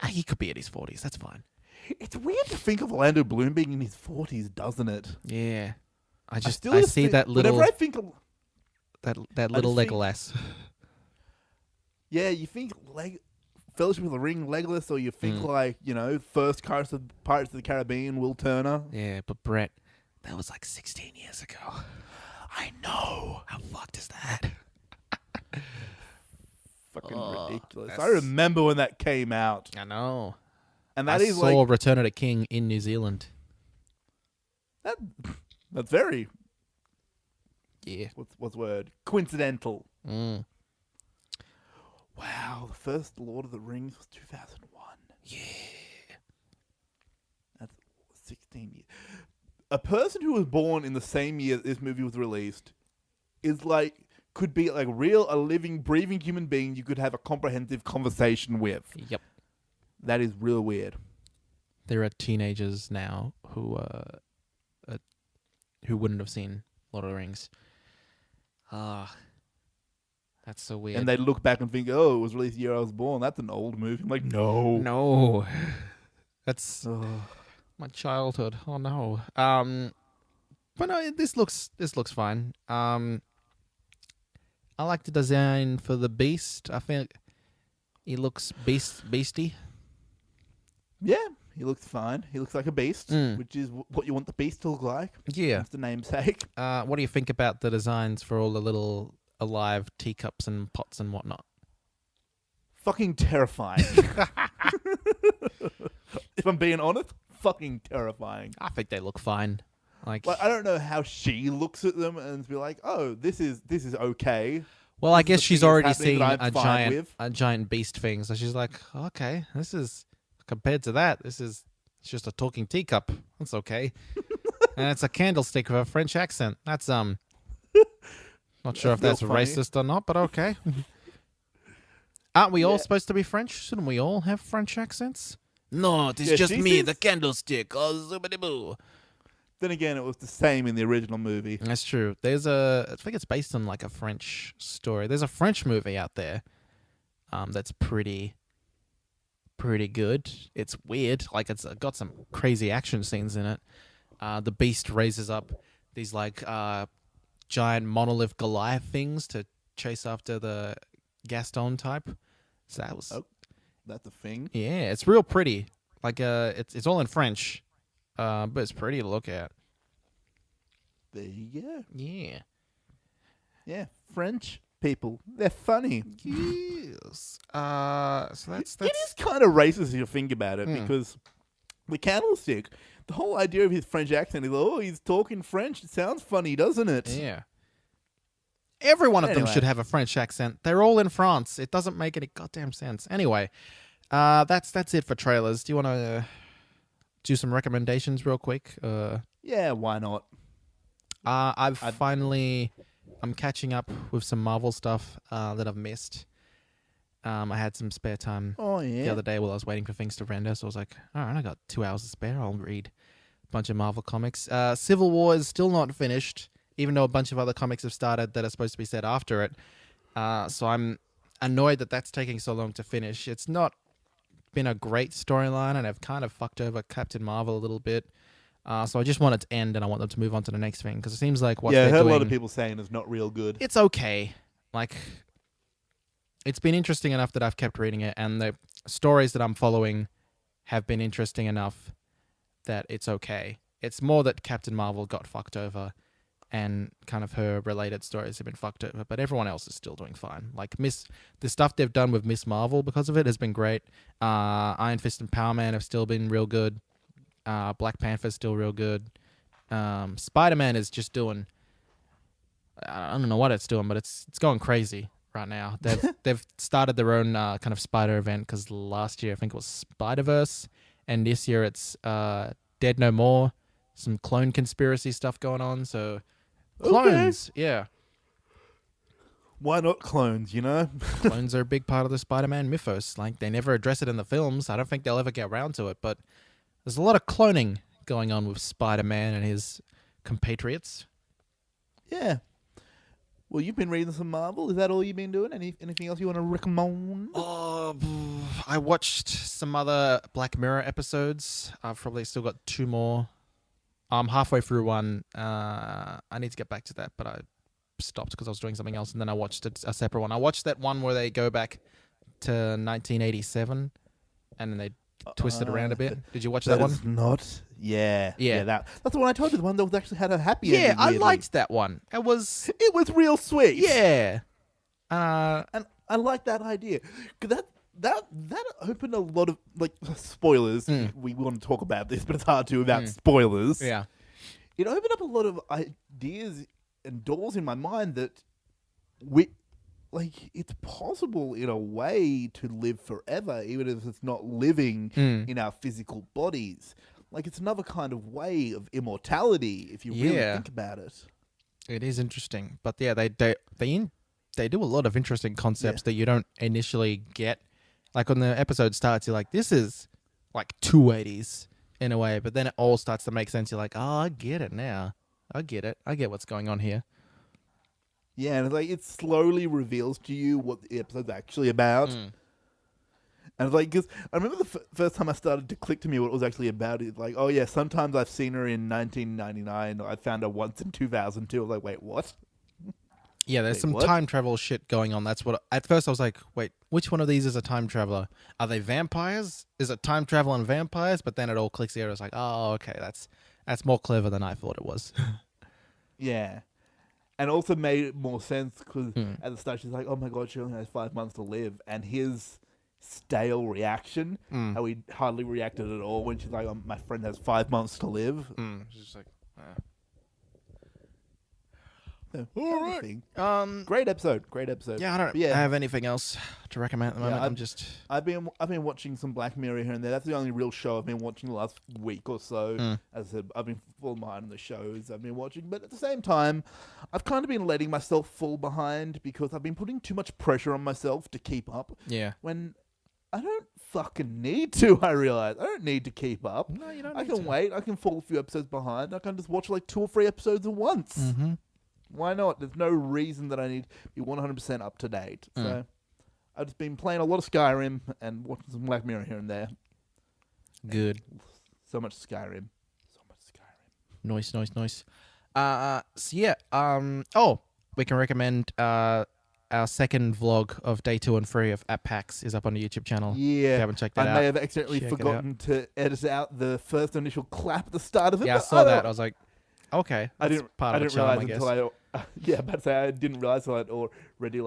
He could be in his 40s. That's fine. It's weird to think of Orlando Bloom being in his 40s, doesn't it? Yeah. I still see think- that little Whenever I think of, that little think- Legolas. yeah, you think Fellowship of the Ring, Legolas, or you think like, first Pirates of the Caribbean, Will Turner. Yeah, but Brett, that was like 16 years ago. I know. How fucked is that? Fucking ridiculous. I that's- remember when that came out. I know. And I that is saw like Return of the King in New Zealand. that's very Yeah. what's the word? Coincidental. Mm. Wow, the first Lord of the Rings was 2001. Yeah. That's 16 years. A person who was born in the same year that this movie was released is like could be like a living, breathing human being you could have a comprehensive conversation with. Yep. That is real weird. There are teenagers now who wouldn't have seen Lord of the Rings. That's so weird. And they look back and think, oh, it was released the year I was born. That's an old movie. I'm like, no. No. That's my childhood. Oh no. But no, this looks fine. I like the design for the beast. I think he looks beasty. Yeah, he looks fine. He looks like a beast, which is what you want the beast to look like. Yeah. That's the namesake. What do you think about the designs for all the little alive teacups and pots and whatnot? Fucking terrifying. If I'm being honest, fucking terrifying. I think they look fine. Like, I don't know how she looks at them and be like, "Oh, this is okay." well, I This is guess the she's thing that's already happening seen that I'm fine with. a giant beast thing, so she's like, okay, this is compared to that. This is it's just a talking teacup. That's okay, and it's a candlestick with a French accent. That's not sure if real that's funny. racist or not, but okay. Aren't we all Yeah. supposed to be French? Shouldn't we all have French accents? No, it is Yeah, just she me, seems- the candlestick. Oh, zoobity-boo. Then again, it was the same in the original movie. That's true. I think it's based on like a French story. There's a French movie out there, that's pretty good. It's weird. Like it's got some crazy action scenes in it. The beast raises up these like giant monolith Goliath things to chase after the Gaston type. So that was Oh. That's a thing. yeah. It's real pretty. Like it's all in French, but it's pretty to look at. There you go. Yeah. Yeah, French people. They're funny. Yes. So that's It is kind of racist if you think about it, because the candlestick, the whole idea of his French accent is, oh, he's talking French. It sounds funny, doesn't it? yeah. Every one of them Anyway. should have a French accent. They're all in France. It doesn't make any goddamn sense. Anyway, that's it for trailers. Do you want to do some recommendations real quick? Yeah, why not? I'm catching up with some Marvel stuff that I've missed. I had some spare time Oh, the yeah. other day while I was waiting for things to render, so I was like, all right, I got 2 hours to spare. I'll read a bunch of Marvel comics. Civil War is still not finished, even though a bunch of other comics have started that are supposed to be set after it. So I'm annoyed that that's taking so long to finish. It's not been a great storyline, and I've kind of fucked over Captain Marvel a little bit. So I just want it to end, and I want them to move on to the next thing, because it seems like what Yeah, I they're heard doing... a lot of people saying it's not real good. It's okay. Like, it's been interesting enough that I've kept reading it, and the stories that I'm following have been interesting enough that it's okay. It's more that Captain Marvel got fucked over, and kind of her related stories have been fucked over, but everyone else is still doing fine. Like, the stuff they've done with Miss Marvel because of it has been great. Iron Fist and Power Man have still been real good. Black Panther's still real good. Spider-Man is just doing... I don't know what it's doing, but it's going crazy right now. They've started their own kind of spider event, because last year I think it was Spider-Verse, and this year it's Dead No More, some clone conspiracy stuff going on. So clones, yeah, Why not clones, you know? clones are a big part of the Spider-Man mythos. Like, they never address it in the films. I don't think they'll ever get around to it, but there's a lot of cloning going on with Spider-Man and his compatriots. Yeah. Well, you've been reading some Marvel. Is that all you've been doing? Anything else you want to recommend? I watched some other Black Mirror episodes. I've probably still got 2 more. I'm halfway through one. I need to get back to that, but I stopped because I was doing something else, and then I watched a separate one. I watched that one where they go back to 1987, and then they twist it around a bit. Did you watch that one? Is not. Yeah. Yeah. That's the one I told you. The one that was actually had a happy Yeah, ending. I weirdly. liked that one. It was real sweet. yeah. And I like that idea. 'Cause that opened a lot of, like, spoilers. We want to talk about this, but it's hard to without spoilers. Yeah. It opened up a lot of ideas and doors in my mind that it's possible in a way to live forever, even if it's not living in our physical bodies. Like, it's another kind of way of immortality if you really Yeah. think about it. It is interesting, but yeah, they do a lot of interesting concepts that you don't initially get. Like, when the episode starts, you're like, this is like 280s in a way, but then it all starts to make sense. You're like, oh, I get it now. I get it. I get what's going on here. Yeah, and it's like it slowly reveals to you what the episode's actually about. And it's like, because I remember the first time I started to click to me what it was actually about. It's like, oh yeah, sometimes I've seen her in 1999. Or I found her once in 2002. I was like, wait, what? Yeah, there's Wait, some what? time travel shit going on. That's what. At first, I was like, wait, which one of these is a time traveler? Are they vampires? Is it time travel and vampires? But then it all clicks together. It's like, oh, okay, that's more clever than I thought it was. Yeah. And also made more sense because at the start she's like, oh my god, she only has 5 months to live. And his stale reaction, how he hardly reacted at all when she's like, oh, my friend has 5 months to live. She's just like, So, All kind of right. thing. Great episode. Yeah, I don't Yeah. have anything else to recommend at the moment. Yeah, I'm just I've been watching some Black Mirror here and there. That's the only real show I've been watching the last week or so. As I said, I've been full behind on the shows I've been watching, but at the same time, I've kind of been letting myself fall behind because I've been putting too much pressure on myself to keep up. yeah. When I don't fucking need to. I realize I don't need to keep up. No, you don't. I need can to. wait. I can fall a few episodes behind. I can just watch like 2 or 3 episodes at once. Mm-hmm. Why not? There's no reason that I need to be 100% up to date. So I've just been playing a lot of Skyrim and watching some Black Mirror here and there. Good. So much Skyrim. Nice. So yeah. Oh, we can recommend our second vlog of day 2 and 3 of at PAX is up on the YouTube channel. If you Yeah. haven't checked that I out. may have accidentally Check it forgotten to edit out the first initial clap at the start of it. Yeah, I but saw don't- that. I was like, okay, I that's didn't. part I of the didn't charm, realize I guess. until yeah, but I didn't realize until I'd already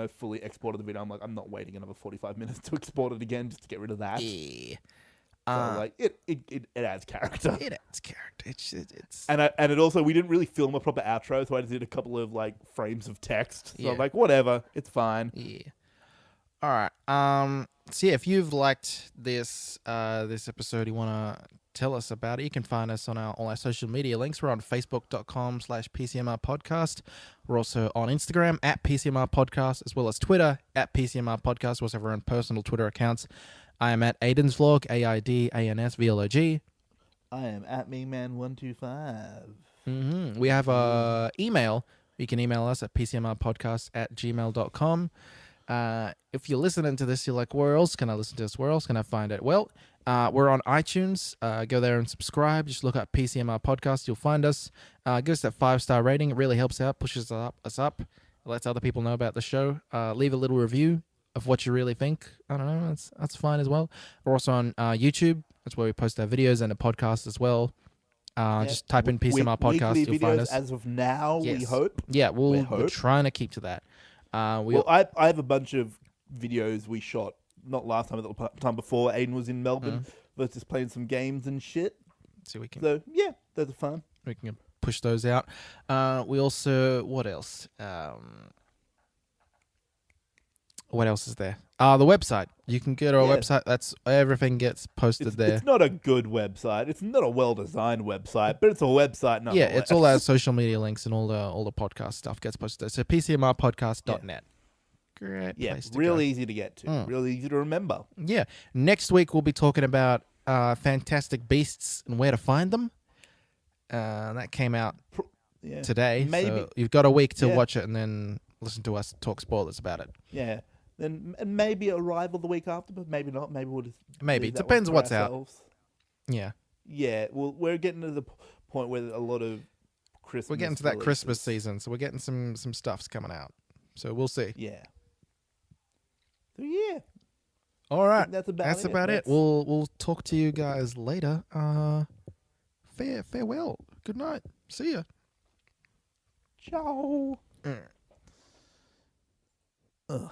fully exported the video. I'm like, I'm not waiting another 45 minutes to export it again just to get rid of that. Yeah. So it adds character. It adds character. It's And it also, we didn't really film a proper outro, so I just did a couple of frames of text. So Yeah. I'm like, whatever, it's fine. yeah. All right. So yeah, if you've liked this episode, you want to tell us about it, you can find us on all our social media links. We're on facebook.com/PCMR podcast. We're also on Instagram at PCMR podcast, as well as Twitter at PCMR podcast. We also have our own personal Twitter accounts. I am at Aiden's Vlog, AIDANSVLOG. I am at MeMan125. We have a email. You can email us at pcmrpodcast@gmail.com. If you're listening to this, you're like, where else can I listen to this? Where else can I find it? Well, we're on iTunes. Go there and subscribe. Just look up PCMR Podcast. You'll find us. Give us that 5-star rating. It really helps out, pushes us up. It lets other people know about the show. Leave a little review of what you really think. I don't know. That's fine as well. We're also on YouTube. That's where we post our videos and the podcast as well. Just type in PCMR Podcast. Weekly You'll find videos us. as of now, we Yes. hope. Yeah, we're hope. trying to keep to that. Well, I have a bunch of videos we shot, not last time, but the time before Aiden was in Melbourne, versus playing some games and shit. so we can So, yeah, those are fun. push those out. We also, what else? What else is there? The website. You can go to our Yeah. website. That's everything gets posted there. It's not a good website. It's not a well-designed website, but it's a website Yeah, nonetheless. it's all our social media links and all the podcast stuff gets posted there. So PCMRpodcast.net. Great Yeah, place to real go. easy to get to. Real easy to remember. Yeah. Next week we'll be talking about fantastic beasts and where to find them. That came out Yeah. today. Maybe. So you've got a week to Yeah. watch it and then listen to us talk spoilers about it. Yeah. Then and maybe Arrival the week after, but maybe not. Maybe we'll just Maybe. leave that Depends one for what's out. ourselves. Yeah. Yeah. Well, we're getting to the point where a lot of Christmas. We're getting to that releases. Christmas season, so we're getting some stuffs coming out. So we'll see. Yeah. So yeah, All right. that's about That's it. about it. We'll talk to you guys later. Farewell. Good night. See ya. Ciao. Mm. Ugh.